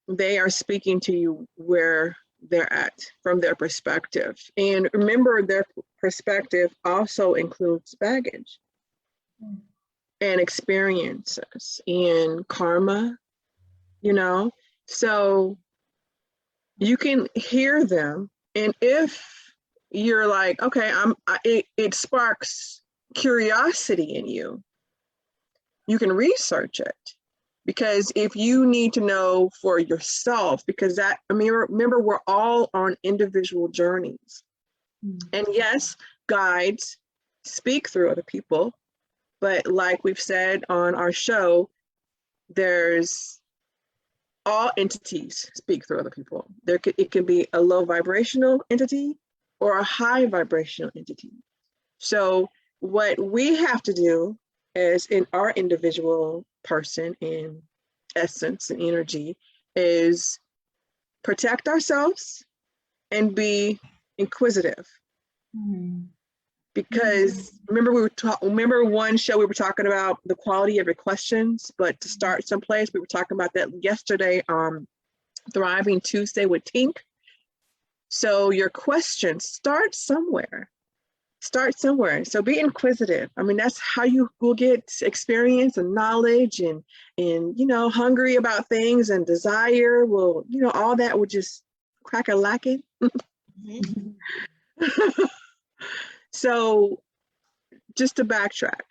Speaker 1: they are speaking to you where they're at from their perspective. And remember, their perspective also includes baggage and experiences and karma, so you can hear them. And if you're like, okay, it sparks curiosity in you, you can research it. Because if you need to know for yourself, because that, I mean, remember, we're all on individual journeys. And yes, guides speak through other people, but like we've said on our show, there's all entities speak through other people. It can be a low vibrational entity or a high vibrational entity. So what we have to do is, in our individual person in essence and energy, is protect ourselves and be inquisitive. Because remember one show we were talking about the quality of your questions, but to start someplace, we were talking about that yesterday on Thriving Tuesday with Tink. So your questions start somewhere. Start somewhere. So be inquisitive. I mean, that's how you will get experience and knowledge and hungry about things and desire will, all that will just crack-a-lackin. So just to backtrack.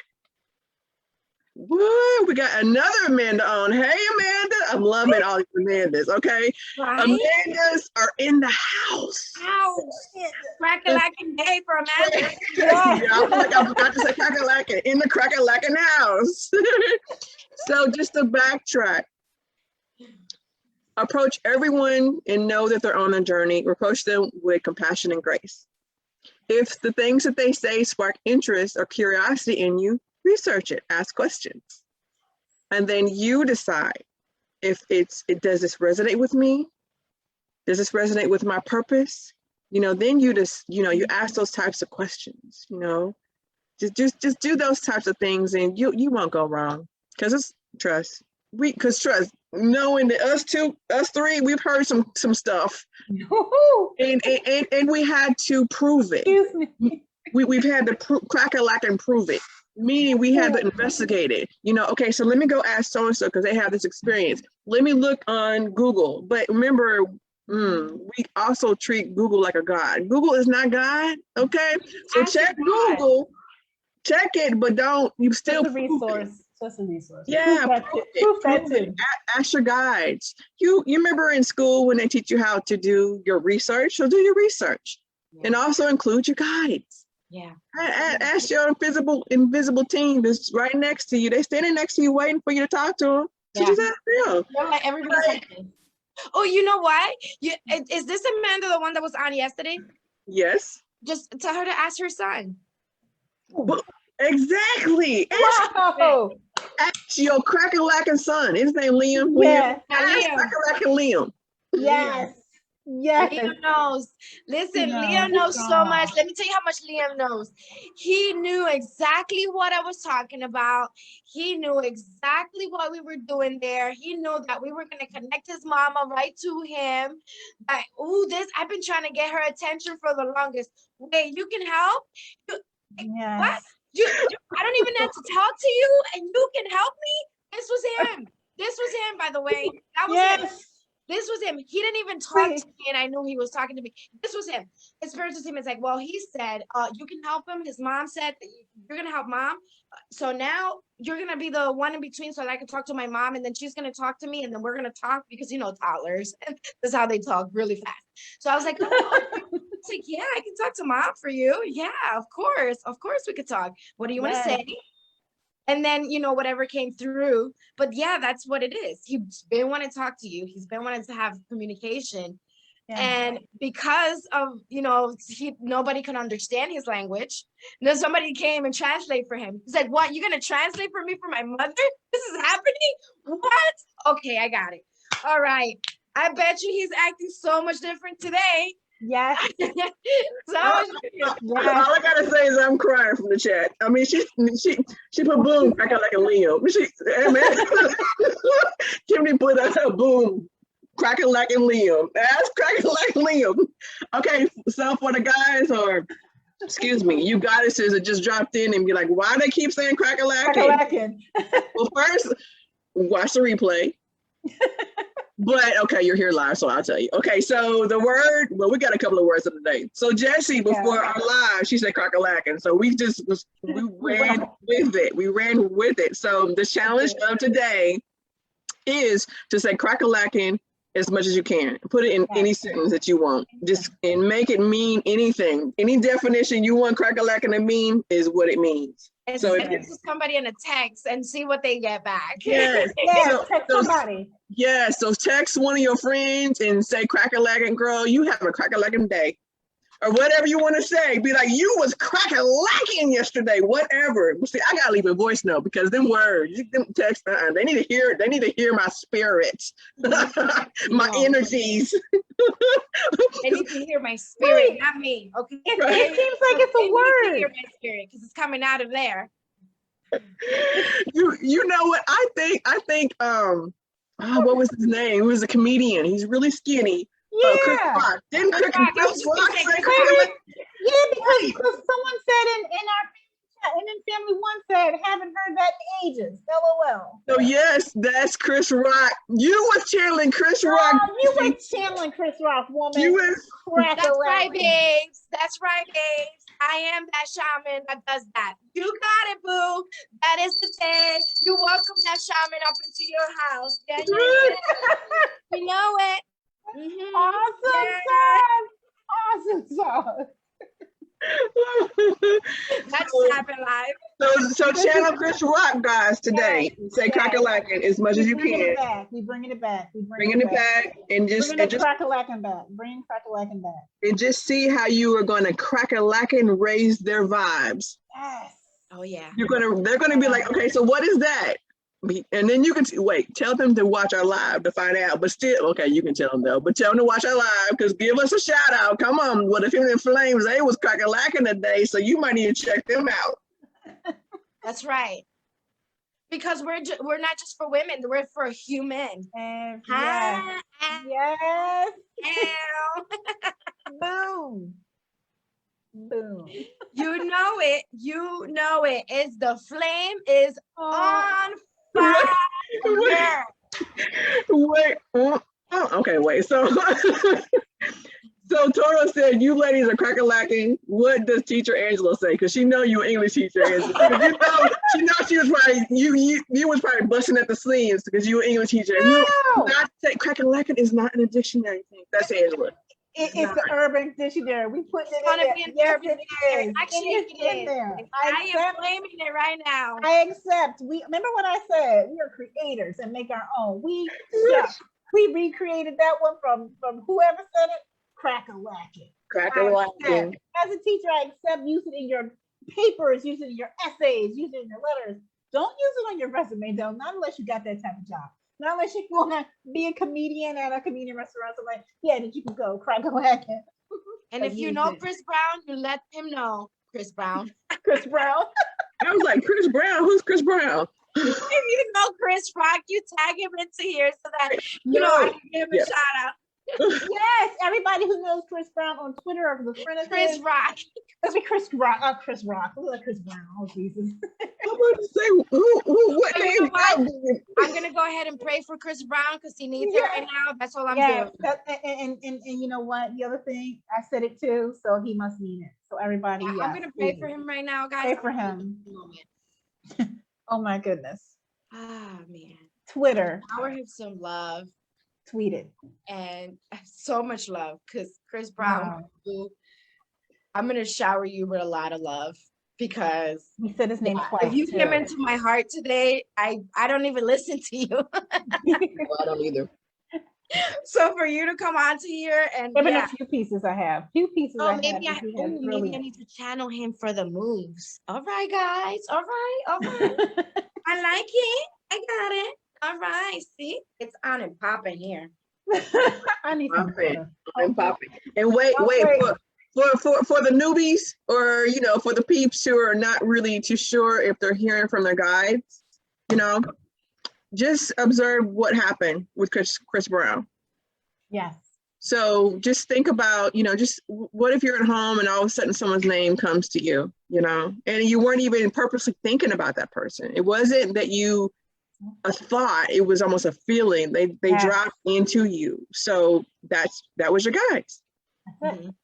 Speaker 1: Woo, we got another Amanda on. Hey, Amanda. I'm loving all these Amandas, okay? Right? Amandas are in the house.
Speaker 3: Crackalackin day for Amanda.
Speaker 1: Yeah, I forgot to say Crackalackin, in the Crackalackin house. So just to backtrack, approach everyone and know that they're on a journey. Approach them with compassion and grace. If the things that they say spark interest or curiosity in you, research it, ask questions. And then you decide if does this resonate with me? Does this resonate with my purpose? Then you just, you ask those types of questions, just do those types of things and you won't go wrong. Because trust, knowing that us three, we've heard some stuff. and we had to prove it. We've had to Crackalackin prove it. Meaning we had to investigate it. Okay, so let me go ask so-and-so because they have this experience. Let me look on Google. But remember, we also treat Google like a god. Google is not God, okay? So check Google, check it, but don't, you still
Speaker 2: Just a resource. Just a resource.
Speaker 1: Yeah, prove that too. Ask your guides. You remember in school when they teach you how to do your research? So do your research. And also include your guides.
Speaker 3: Yeah.
Speaker 1: Ask your invisible team that's right next to you. They standing next to you waiting for you to talk to them. So just ask them.
Speaker 3: Like everybody's like, oh, you know what? Is this Amanda, the one that was on yesterday?
Speaker 1: Yes.
Speaker 3: Just tell her to ask her son.
Speaker 1: Well, exactly. Ask your Crackalackin son. His name Liam.
Speaker 2: Yeah.
Speaker 1: Ask Crackalackin Liam.
Speaker 2: Yes. Yes.
Speaker 3: Liam knows. Listen, Liam knows so much. Let me tell you how much Liam knows. He knew exactly what I was talking about. He knew exactly what we were doing there. He knew that we were going to connect his mama right to him. That, I've been trying to get her attention for the longest. Wait, you can help?
Speaker 2: Yes.
Speaker 3: What? I don't even have to talk to you and you can help me? This was him. This was him, by the way. That was him. This was him. He didn't even talk to me, and I knew he was talking to me. This was him. His spiritual team is like, well, he said, you can help him. His mom said, you're going to help mom. So now you're going to be the one in between so that I can talk to my mom, and then she's going to talk to me, and then we're going to talk because, toddlers. That's how they talk really fast. So I was like, it's like, yeah, I can talk to mom for you. Yeah, of course. Of course we could talk. What do you want to say? And then, whatever came through. But yeah, that's what it is. He's been wanting to talk to you. He's been wanting to have communication. Yeah. And because of, nobody could understand his language. And then somebody came and translate for him. He's like, what? You're going to translate for me for my mother? This is happening? What? Okay, I got it. All right. I bet you he's acting so much different today.
Speaker 2: Yes.
Speaker 1: All I gotta say is I'm crying from the chat. I mean, she put boom, Crackalackin Liam. Kimberly put a boom, Crackalackin Liam. That's Crackalackin Liam. Okay, so for the guys, or excuse me, you goddesses that just dropped in and be like, why they keep saying Crackalackin? Well, first, watch the replay. But okay, you're here live, so I'll tell you. Okay, so the word, well, we got a couple of words of the day. So Jessie, before our live, she said crackalackin. So we ran with it. We ran with it. So the challenge of today is to say crackalackin as much as you can. Put it in any sentence that you want. Just and make it mean anything. Any definition you want crackalackin to mean is what it means.
Speaker 3: And
Speaker 1: so
Speaker 3: send it to somebody in a text and see what they get back.
Speaker 1: Yes.
Speaker 2: Text somebody.
Speaker 1: Yes. So text one of your friends and say, crackalackin, girl, you have a crackalackin day. Or whatever you want to say. Be like, you was crackalackin yesterday, whatever. But see, I gotta leave a voice note because them words, them text, they need to hear it. They need to hear my spirit, my energies.
Speaker 3: They need to hear my spirit, not me. Okay.
Speaker 2: It seems like it's a word.
Speaker 3: Hear my spirit because it's coming out of there.
Speaker 1: You know what? I think what was his name? He was a comedian. He's really skinny. Chris Rock. Didn't Chris Rock say
Speaker 2: because someone said in our chat, and then family one said, haven't heard that in ages. LOL.
Speaker 1: So yes, that's Chris Rock. You was channeling Chris Rock.
Speaker 2: You were channeling Chris Rock, woman.
Speaker 1: You was.
Speaker 3: That's right, babes. That's right, babes. I am that shaman that does that. You got it, boo. That is the day you welcome that shaman up into your house. Yeah, you know it. Mm-hmm.
Speaker 2: Awesome sauce.
Speaker 3: That just happened live.
Speaker 1: So channel Chris Rock, guys, today. Say crackalackin as much as you can.
Speaker 2: We bringing it back.
Speaker 1: Bringing it back and just
Speaker 2: crackalackin back. Bring crackalackin back.
Speaker 1: And just see how you are going to crackalackin raise their vibes.
Speaker 2: Yes.
Speaker 3: Oh yeah.
Speaker 1: They're gonna be like, okay, so what is that? And then you can tell them to watch our live to find out. But still, okay, you can tell them though. But tell them to watch our live because give us a shout out. Come on, what if in Flames? They was crackalackin today, so you might need to check them out.
Speaker 3: That's right. Because we're not just for women, we're for human.
Speaker 2: Yes. Yes. Boom. Boom.
Speaker 3: You know it. You know it. It's the flame is on fire.
Speaker 1: Wait. Okay, wait. So Toro said, you ladies are crackalacking. What does teacher Angela say? Because she know you an English teacher, Angela. She knows she was probably, you was probably busting at the seams because you an English teacher.
Speaker 2: No.
Speaker 1: Not say crackalacking is not in a dictionary thing. That's Angela.
Speaker 2: It's the urban dictionary. We put it in there.
Speaker 3: Yes, it is. Actually, it is.
Speaker 2: There.
Speaker 3: I am claiming it right now.
Speaker 2: I accept. We remember what I said. We are creators and make our own. We recreated that one from whoever said it. Crackalackin.
Speaker 1: Crackalackin.
Speaker 2: As a teacher, I accept. Use it in your papers. Use it in your essays. Use it in your letters. Don't use it on your resume though. Not unless you got that type of job. Not unless you want to be a comedian at a comedian restaurant. So like, yeah, that you can go crackalackin.
Speaker 3: And if you know Chris Brown, you let him know. Chris Brown.
Speaker 2: Chris Brown.
Speaker 1: I was like, Chris Brown? Who's Chris Brown?
Speaker 3: If you know Chris Rock, you tag him into here so that I can give him a shout out.
Speaker 2: Yes, everybody who knows Chris Brown on Twitter or the friend of
Speaker 3: Chris Rock.
Speaker 2: Let's be Chris Rock. Chris Rock. Look like Chris Brown. Oh Jesus.
Speaker 1: I'm going to say what name?
Speaker 3: I'm gonna go ahead and pray for Chris Brown because he needs it right now. That's all I'm doing.
Speaker 2: And you know what? The other thing, I said it too, so he must mean it. So everybody,
Speaker 3: I'm gonna pray for him right now, guys.
Speaker 2: Pray for him. Oh my goodness.
Speaker 3: Ah man.
Speaker 2: Twitter.
Speaker 3: Shower him some love.
Speaker 2: Tweet it.
Speaker 3: And so much love because Chris Brown, I'm gonna shower you with a lot of love because
Speaker 2: he said his name twice.
Speaker 3: If you came into my heart today, I don't even listen to you.
Speaker 1: Well, I don't either.
Speaker 3: So for you to come onto here and
Speaker 2: a few pieces I have. Maybe
Speaker 3: I need to channel him for the moves. All right, guys. All right. I like it. I got it. All right, see, it's on and popping here.
Speaker 2: I need some
Speaker 1: popping. And wait, for the newbies or for the peeps who are not really too sure if they're hearing from their guides, just observe what happened with Chris Brown.
Speaker 2: Yes.
Speaker 1: So just think about, just what if you're at home and all of a sudden someone's name comes to you, and you weren't even purposely thinking about that person. It wasn't that you a thought. It was almost a feeling. They
Speaker 2: Yeah.
Speaker 1: dropped into you. So that was your guides.
Speaker 2: That's it.
Speaker 3: Mhm.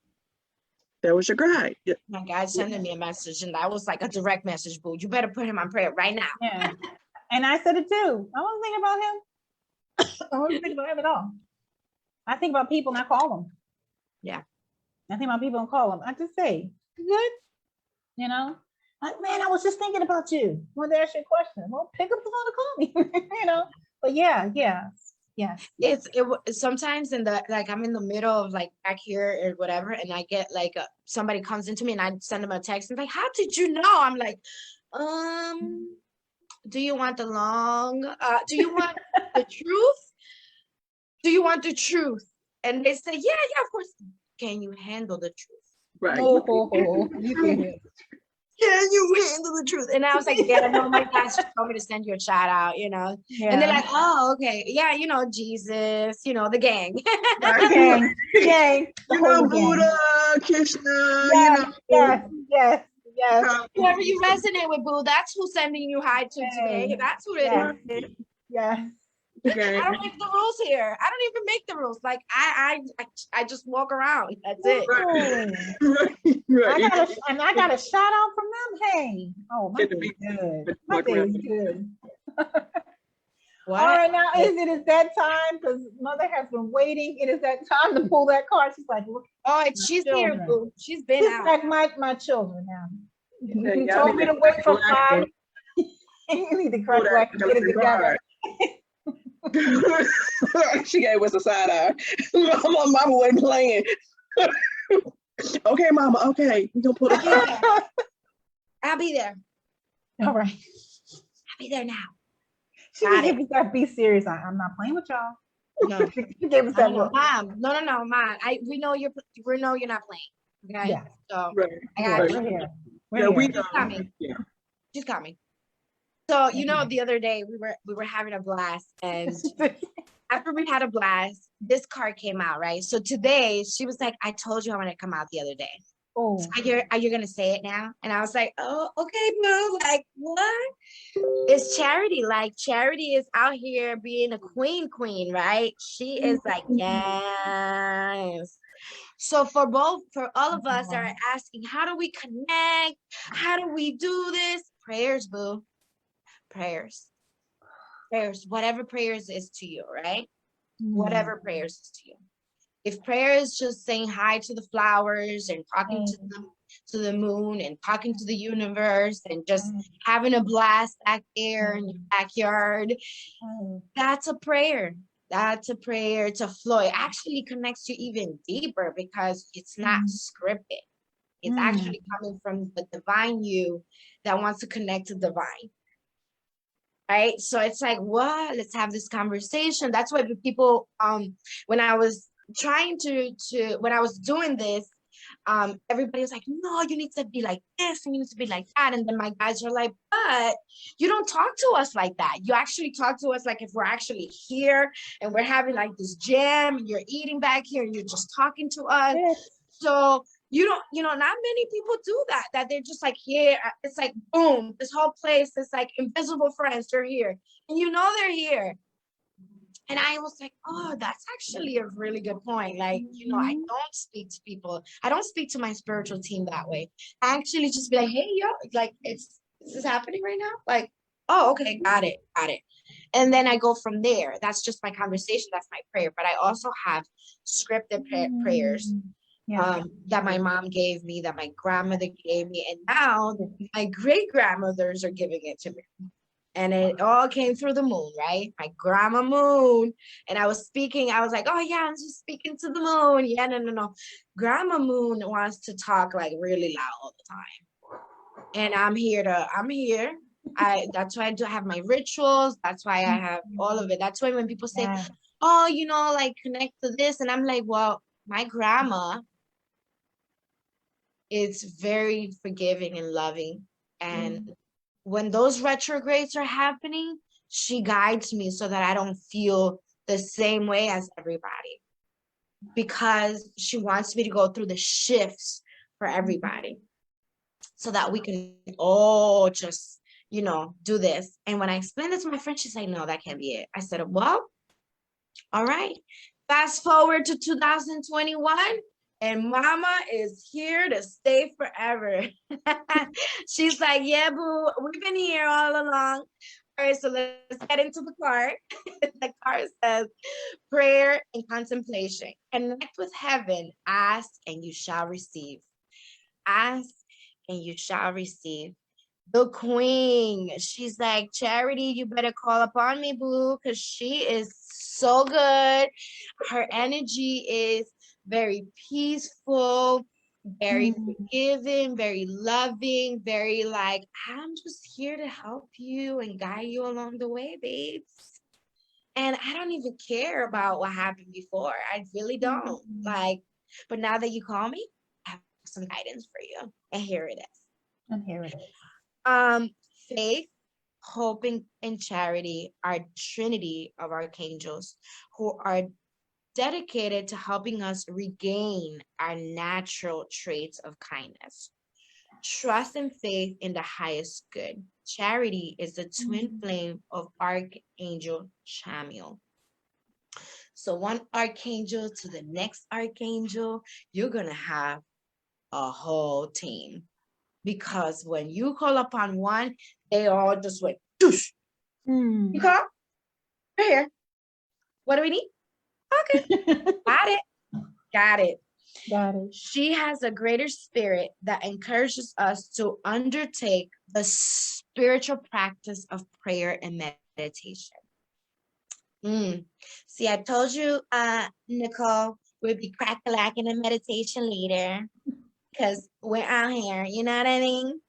Speaker 1: That was your guide. Yeah.
Speaker 3: My guy sending me a message, and that was like a direct message, boo. You better put him on prayer right now.
Speaker 2: Yeah. And I said it too. I wasn't thinking about him. I wasn't thinking about him at all. I think about people and I call them.
Speaker 3: Yeah.
Speaker 2: I think about people and call them. I just say, "You good?" You know? Like, man, I was just thinking about you. I wanted to ask you a question. Well, pick up the phone and call me. You know? But yeah.
Speaker 3: Sometimes in the, like, I'm in the middle of like back here or whatever, and I get like somebody comes into me and I send them a text and like, how did you know? I'm like, do you want the do you want the truth? Do you want the truth? And they say, yeah, of course. Can you handle the truth?
Speaker 1: Right.
Speaker 2: You can.
Speaker 3: Can you handle the truth? And I was like, yeah, no, my guys just told me to send you a shout out, you know.
Speaker 2: Yeah.
Speaker 3: And they're like, oh, okay. Yeah, you know, Jesus, you know, the gang.
Speaker 2: Gang.
Speaker 1: You know, Buddha, Krishna,
Speaker 2: Yes, yes.
Speaker 3: Whoever you resonate with, boo, that's who's sending you hi to today. That's who it is.
Speaker 2: Yes.
Speaker 1: Okay.
Speaker 3: I don't make the rules here. I don't even make the rules. Like I just walk around. That's it.
Speaker 1: Right.
Speaker 2: I got a shout out from them. Hey, oh, my day is good. My day is good.
Speaker 3: What?
Speaker 2: All right, now it's that time because mother has been waiting. It is that time to pull that card. She's like, look.
Speaker 3: Oh, she's here, boo. She's been
Speaker 2: She's
Speaker 3: out.
Speaker 2: like my children now. You
Speaker 1: Yeah,
Speaker 2: told me to wait for 5. You need to crack back and get it together.
Speaker 1: She gave us a side eye. My mama wasn't playing. Okay, mama. Okay, we gonna put it.
Speaker 3: I'll be there.
Speaker 2: All right.
Speaker 3: I'll be there now.
Speaker 2: She gave us that. Be serious. I'm not playing with y'all.
Speaker 3: No.
Speaker 2: She gave us that look.
Speaker 3: Mom. No, mom. We know you're not playing. Okay.
Speaker 2: Yeah.
Speaker 3: So
Speaker 1: Right.
Speaker 3: I got you.
Speaker 2: We're here.
Speaker 1: Yeah, we
Speaker 3: She's
Speaker 1: know.
Speaker 3: coming.
Speaker 1: Yeah.
Speaker 3: She's coming. So you know, the other day we were having a blast, and after we had a blast, this card came out, right? So today she was like, I told you I wanted to come out the other day.
Speaker 2: Oh.
Speaker 3: So are you gonna say it now? And I was like, oh, okay, boo. Like, what? It's Charity. Like, Charity is out here being a queen, right? She is like, yes. So for all of us that are asking, how do we connect? How do we do this? Prayers, boo. Prayers. Whatever prayers is to you, right? Whatever prayers is to you. If prayer is just saying hi to the flowers and talking to the moon and talking to the universe and just having a blast back there in your backyard, that's a prayer. That's a prayer to flow. It actually connects you even deeper because it's not scripted. It's actually coming from the divine you that wants to connect to divine. Right? So it's like, what? Let's have this conversation. That's why the people, when I was trying when I was doing this, everybody was like, no, you need to be like this and you need to be like that. And then my guys are like, but you don't talk to us like that. You actually talk to us like if we're actually here and we're having like this jam and you're eating back here and you're just talking to us. Yes. So you don't, not many people do that they're just like here. It's like, boom, this whole place is like invisible friends. They're here and they're here. And I was like, oh, that's actually a really good point. Like, I don't speak to people. I don't speak to my spiritual team that way. I actually just be like, hey, yo, like, is this happening right now? Like, oh, okay, got it. And then I go from there. That's just my conversation. That's my prayer. But I also have scripted prayers that my mom gave me, that my grandmother gave me. And now my great-grandmothers are giving it to me. And it all came through the moon, right? My grandma moon. And I was speaking. I was like, oh, yeah, I'm just speaking to the moon. Yeah, no. Grandma moon wants to talk like really loud all the time. And I'm here. That's why I do have my rituals. That's why I have all of it. That's why when people say, oh, like connect to this. And I'm like, well, my grandma is very forgiving and loving. And when those retrogrades are happening, she guides me so that I don't feel the same way as everybody, because she wants me to go through the shifts for everybody so that we can all just, do this. And when I explained it to my friend, she's like, no, that can't be it. I said, well, all right. Fast forward to 2021, and mama is here to stay forever. She's like, yeah, boo, we've been here all along. All right, so let's get into the card. The card says, prayer and contemplation. Connect with heaven. Ask and you shall receive. Ask and you shall receive. The queen, she's like, Charity, you better call upon me, boo, because she is so good. Her energy is very peaceful, very forgiving, very loving, very like, I'm just here to help you and guide you along the way, babes. And I don't even care about what happened before. I really don't. Like, but now that you call me, I have some guidance for you. And here it is.
Speaker 2: And here it is.
Speaker 3: Faith, hope, and charity are trinity of archangels who are dedicated to helping us regain our natural traits of kindness. Trust and faith in the highest good. Charity is the twin flame of Archangel Chamuel. So one archangel to the next archangel, you're going to have a whole team. Because when you call upon one, they all just went, doosh. You call? Right here. What do we need? Okay. Got it. Got it.
Speaker 2: Got it.
Speaker 3: She has a greater spirit that encourages us to undertake the spiritual practice of prayer and meditation. See, I told you, Nicole, we'd be Crackalackin a meditation leader. Because we're out here, you know what I mean?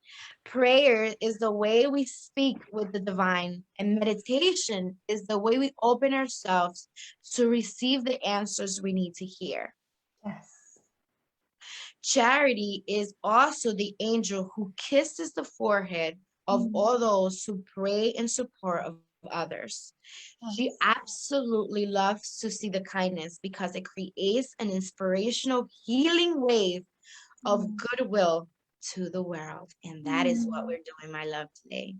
Speaker 3: Prayer is the way we speak with the divine, and meditation is the way we open ourselves to receive the answers we need to hear.
Speaker 2: Yes.
Speaker 3: Charity is also the angel who kisses the forehead of all those who pray in support of others. She absolutely loves to see the kindness because it creates an inspirational healing wave of goodwill to the world. And that is what we're doing, my love, today.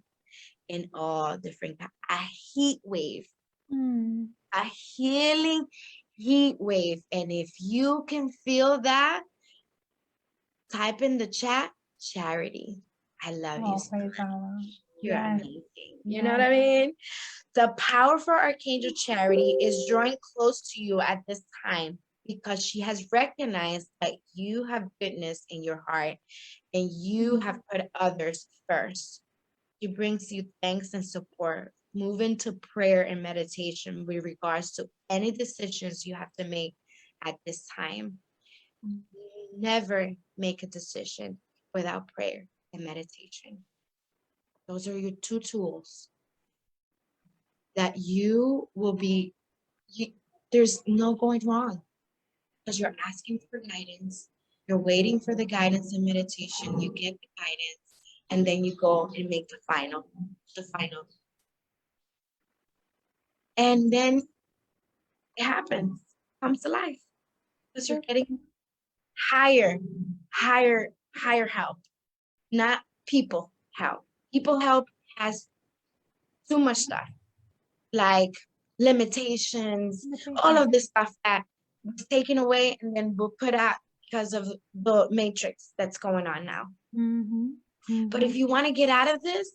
Speaker 3: In all different kinds. A heat wave. A healing heat wave. And if you can feel that, type in the chat, Charity. I love you so much. You're amazing. You know what I mean? The powerful Archangel Charity is drawing close to you at this time, because she has recognized that you have goodness in your heart and you have put others first. She brings you thanks and support. Move into prayer and meditation with regards to any decisions you have to make at this time. Never make a decision without prayer and meditation. Those are your two tools that you will be, there's no going wrong. Because you're asking for guidance, you're waiting for the guidance and meditation, you get the guidance, and then you go and make the final. And then it happens, comes to life. Because you're getting higher help, not people help. People help has too much stuff, like limitations, all of this stuff that was taken away and then we'll put out because of the matrix that's going on now. But if you want to get out of this,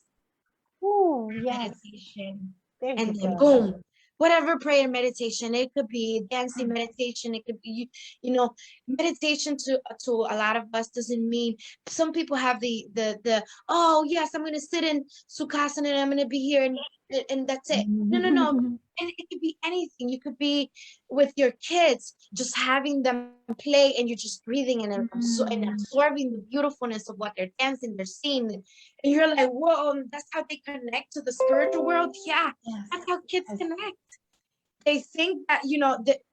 Speaker 3: meditation, and then boom, whatever prayer meditation, it could be dancing meditation, it could be, meditation to a lot of us doesn't mean, some people have the oh yes, I'm going to sit in Sukhasana and I'm going to be here and that's it. No. And it could be anything. You could be with your kids, just having them play and you're just breathing and absorbing the beautifulness of what they're dancing, they're seeing. And you're like, whoa, that's how they connect to the spiritual world. Yeah, that's how kids connect. They think that,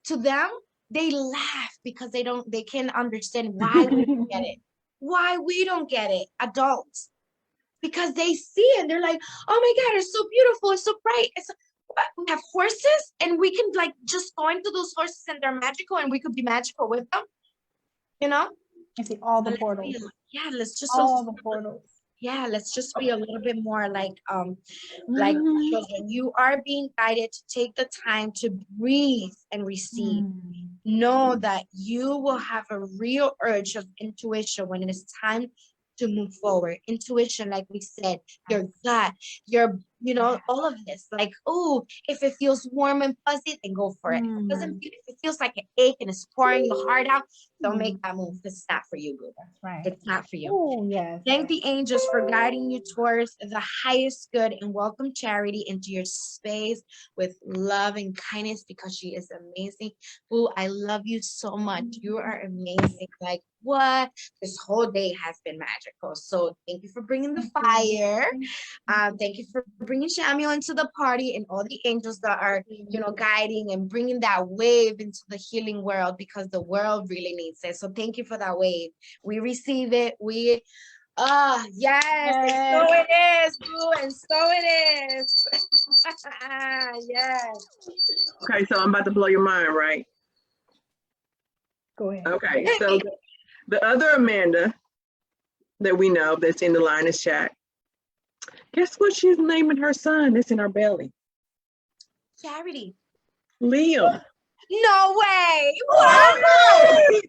Speaker 3: to them, they laugh because they can't understand why we don't get it. Why we don't get it, adults. Because they see it, they're like, oh my God, it's so beautiful, it's so bright. We have horses and we can just go into those horses and they're magical and we could be magical with them,
Speaker 2: I see all the portals.
Speaker 3: Yeah, let's just
Speaker 2: all the portals.
Speaker 3: yeah, let's just be a little bit more like children. You are being guided to take the time to breathe and receive. Know that you will have a real urge of intuition when it is time to move forward. Intuition, like we said, your gut, your, all of this. Like, oh, if it feels warm and fuzzy, then go for it. If it feels like an ache and it's pouring your heart out, don't make that move. It's not for you, boo.
Speaker 2: That's right.
Speaker 3: It's not for you.
Speaker 2: Oh, yes.
Speaker 3: Thank the angels for guiding you towards the highest good, and welcome Charity into your space with love and kindness, because she is amazing. Boo, I love you so much. You are amazing. Like, what? This whole day has been magical. So thank you for bringing the fire. Thank you for bringing Samuel into the party, and all the angels that are, guiding and bringing that wave into the healing world, because the world really needs it. So thank you for that wave. We receive it. Yes, and so it is, boo, and so it is. Yes.
Speaker 1: Okay, so I'm about to blow your mind, right?
Speaker 2: Go ahead.
Speaker 1: Okay, so the other Amanda that we know that's in the Linus chat, guess what she's naming her son that's in our belly?
Speaker 3: Charity.
Speaker 1: Liam.
Speaker 3: No way.
Speaker 1: What?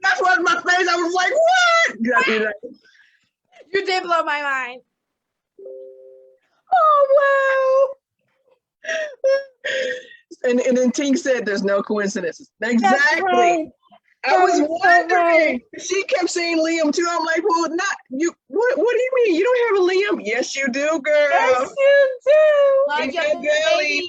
Speaker 1: That's what my face. I was like, what?
Speaker 3: You did blow my mind.
Speaker 1: Oh, wow. And then Tink said there's no coincidences. Exactly.
Speaker 2: Right.
Speaker 1: I was wondering. She kept saying Liam too. I'm like, well, not you. What do you mean? You don't have a Liam? Yes, you do, girl.
Speaker 2: Yes, you do.
Speaker 3: Well,
Speaker 1: In
Speaker 3: your
Speaker 1: your belly.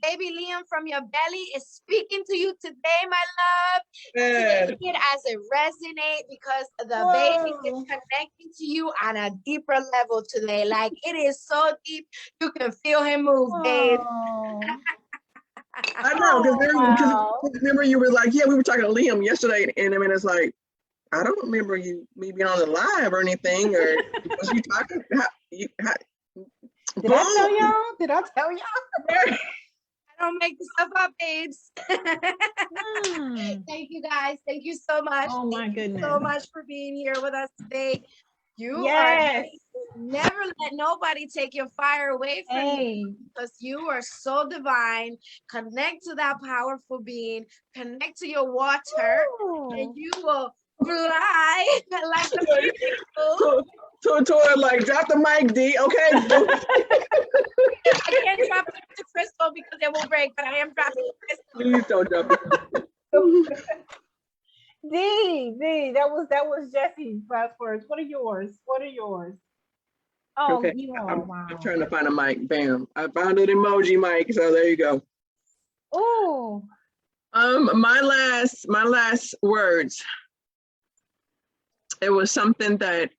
Speaker 3: baby Liam from your belly is speaking to you today, my love.
Speaker 1: Man.
Speaker 3: Take it as it resonate, because the baby is connecting to you on a deeper level today. Like, it is so deep, you can feel him move, babe.
Speaker 1: I know, because remember you were like, yeah, we were talking to Liam yesterday, and I mean, it's like, I don't remember me being on the live or anything, or was you talking?
Speaker 2: Did I tell y'all? Did I tell y'all?
Speaker 3: I don't make this stuff up, babes. Thank you, guys. Thank you so much.
Speaker 2: Oh my goodness.
Speaker 3: Thank you so much for being here with us today. You
Speaker 2: Yes.
Speaker 3: never let nobody take your fire away from you, because you are so divine. Connect to that powerful being. Connect to your water, and you will fly like the people.
Speaker 1: So like, drop the mic, D. Okay.
Speaker 3: I can't drop it to Crystal because it will break, but I am dropping Crystal.
Speaker 1: Please don't drop it.
Speaker 2: D, that was Jesse's last words. What are yours? Oh,
Speaker 1: Okay.
Speaker 2: wow.
Speaker 1: I'm trying to find a mic. Bam. I found an emoji mic. So there you go.
Speaker 2: Oh.
Speaker 1: My last words. It was something that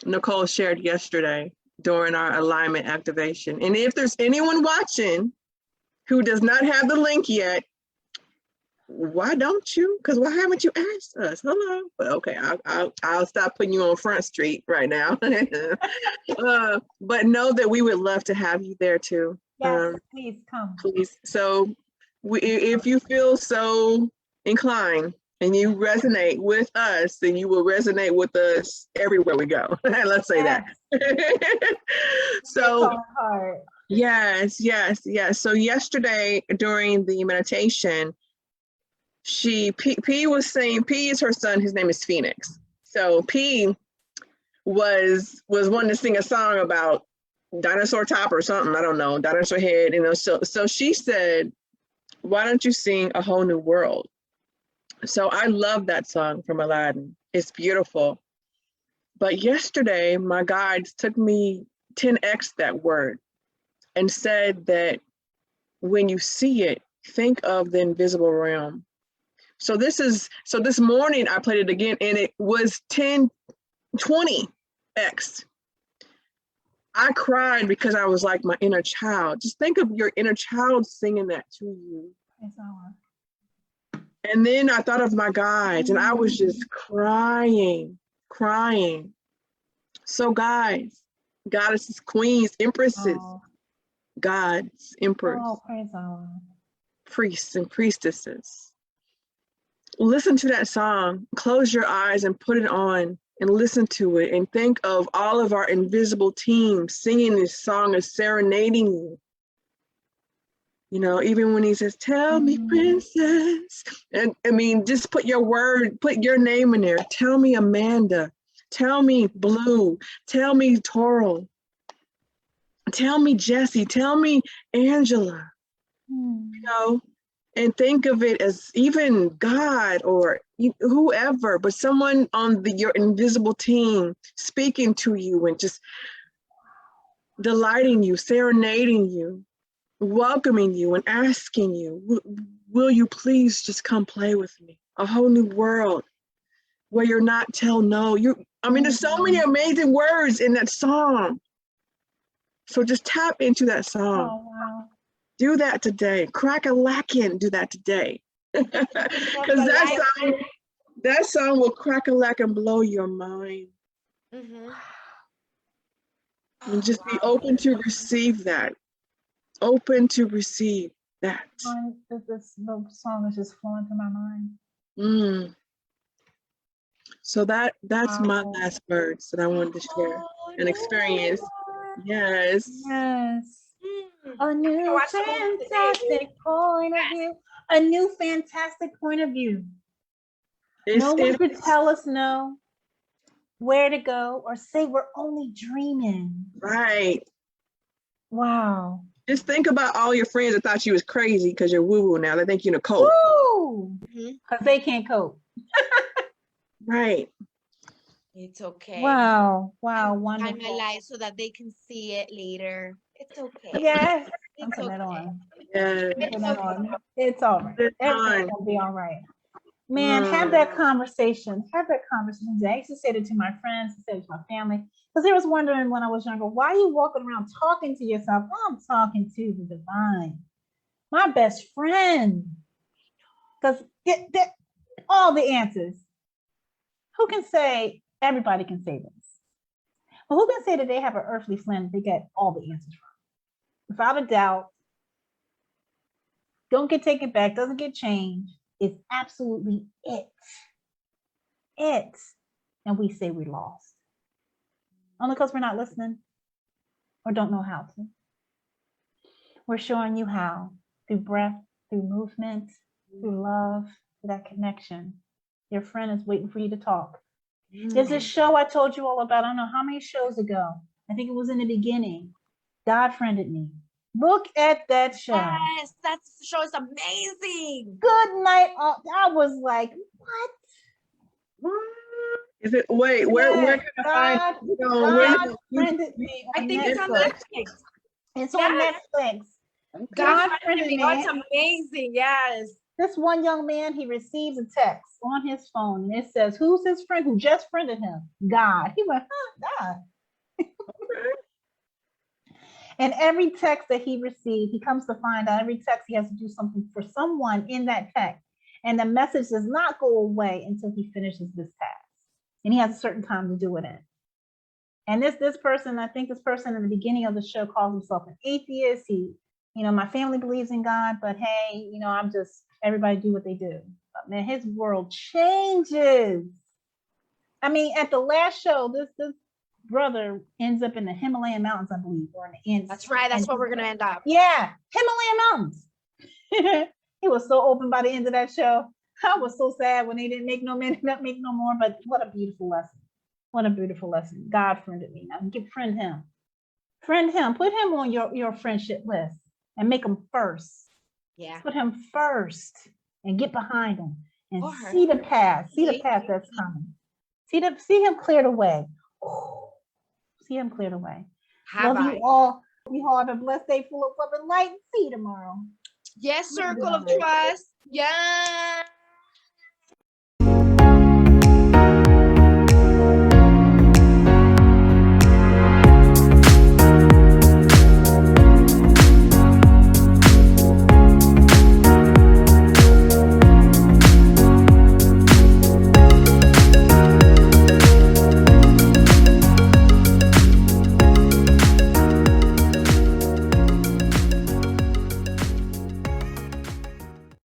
Speaker 1: Nicole shared yesterday during our alignment activation. And if there's anyone watching who does not have the link yet, why don't you? Because why haven't you asked us? Hello. But okay, I'll stop putting you on Front Street right now. But know that we would love to have you there too.
Speaker 2: Yes, please come.
Speaker 1: Please. So if you feel so inclined and you resonate with us, then you will resonate with us everywhere we go. Let's say that. So yes. So yesterday during the meditation, P was saying, P is her son, his name is Phoenix. So P was wanting to sing a song about dinosaur top or something, I don't know, dinosaur head, so she said, why don't you sing A Whole New World? So I love that song from Aladdin. It's beautiful. But yesterday, my guides took me 10x that word and said that when you see it, think of the invisible realm. So this morning I played it again and it was 20x. I cried because I was like my inner child. Just think of your inner child singing that to you. And then I thought of my guides and I was just crying. So guides, goddesses, queens, empresses, gods, emperors, priests and priestesses. Listen to that song, close your eyes and put it on and listen to it and think of all of our invisible team singing this song and serenading you. You know, even when he says, tell me, princess. And I mean, just put your name in there. Tell me, Amanda. Tell me, Blue. Tell me, Toral. Tell me, Jesse. Tell me, Angela. You know, and think of it as even God or whoever, but someone on your invisible team speaking to you and just delighting you, serenading you, welcoming you and asking you, will you please just come play with me? A whole new world where you're not tell no. I mean, there's so many amazing words in that song. So just tap into that song.
Speaker 2: Oh, wow.
Speaker 1: Do that today. Crackalackin, do that today. Because that song will crackalack and blow your mind.
Speaker 3: Mm-hmm.
Speaker 1: And just be open to receive that. Open to receive that.
Speaker 2: This song is just flowing through my mind.
Speaker 1: So that's my last words that I wanted to share and experience. Yes.
Speaker 2: Yes. A new fantastic point of view. A new fantastic point of view. No one could tell us no, where to go, or say we're only dreaming.
Speaker 1: Right.
Speaker 2: Wow.
Speaker 1: Just think about all your friends that thought you was crazy because you're woo-woo now. They think you're Nicole.
Speaker 2: Woo! Because they can't cope.
Speaker 1: Right.
Speaker 3: It's okay.
Speaker 2: Wow. Wow. Wonderful.
Speaker 3: Find my life so that they can see it later. It's okay.
Speaker 2: Yes.
Speaker 3: It's
Speaker 2: I'm putting
Speaker 3: okay.
Speaker 2: it on.
Speaker 1: Yes.
Speaker 2: It's all right. Everything's gonna be all right. Man, have that conversation. Have that conversation. I used to say it to my friends, I said it to my family, because they was wondering when I was younger, why are you walking around talking to yourself? Well, I'm talking to the divine, my best friend. Because get all the answers. Who can say everybody can say this? But who can say that they have an earthly friend they get all the answers from? Without a doubt, don't get taken back, doesn't get changed. It's absolutely it. And we say we lost. Only because we're not listening or don't know how to. We're showing you how, through breath, through movement, through love, through that connection. Your friend is waiting for you to talk. There's this show I told you all about, I don't know how many shows ago. I think it was in the beginning. God Friended Me. Look at that show.
Speaker 3: Yes, that show is amazing.
Speaker 2: Good night. I was like, what?
Speaker 1: Is it? Wait, where can I find?
Speaker 2: God Friended Me.
Speaker 3: I think it's on Netflix.
Speaker 2: It's on Netflix.
Speaker 3: God Friended Me. That's amazing. Yes.
Speaker 2: This one young man, he receives a text on his phone, and it says, "Who's his friend who just friended him?" God. He went, God. And every text that he received, he comes to find out every text he has to do something for someone in that text. And the message does not go away until he finishes this task. And he has a certain time to do it in. And this person, I think this person in the beginning of the show calls himself an atheist. He, my family believes in God, but hey, I'm just, everybody do what they do. But man, his world changes. I mean, at the last show, this brother ends up in the Himalayan mountains, I believe, or in the Andes.
Speaker 3: That's right. That's where we're gonna end up.
Speaker 2: Yeah, Himalayan mountains. He was so open by the end of that show. I was so sad when they didn't make no more. But what a beautiful lesson! What a beautiful lesson. God friended me. Now friend him. Friend him. Put him on your friendship list and make him first.
Speaker 3: Yeah.
Speaker 2: Put him first and get behind him and see the path. See the path that's coming. See him clear the way. See him cleared away. Love you all. You all have a blessed day full of love and light. See you tomorrow.
Speaker 3: Yes, circle of trust. Yeah.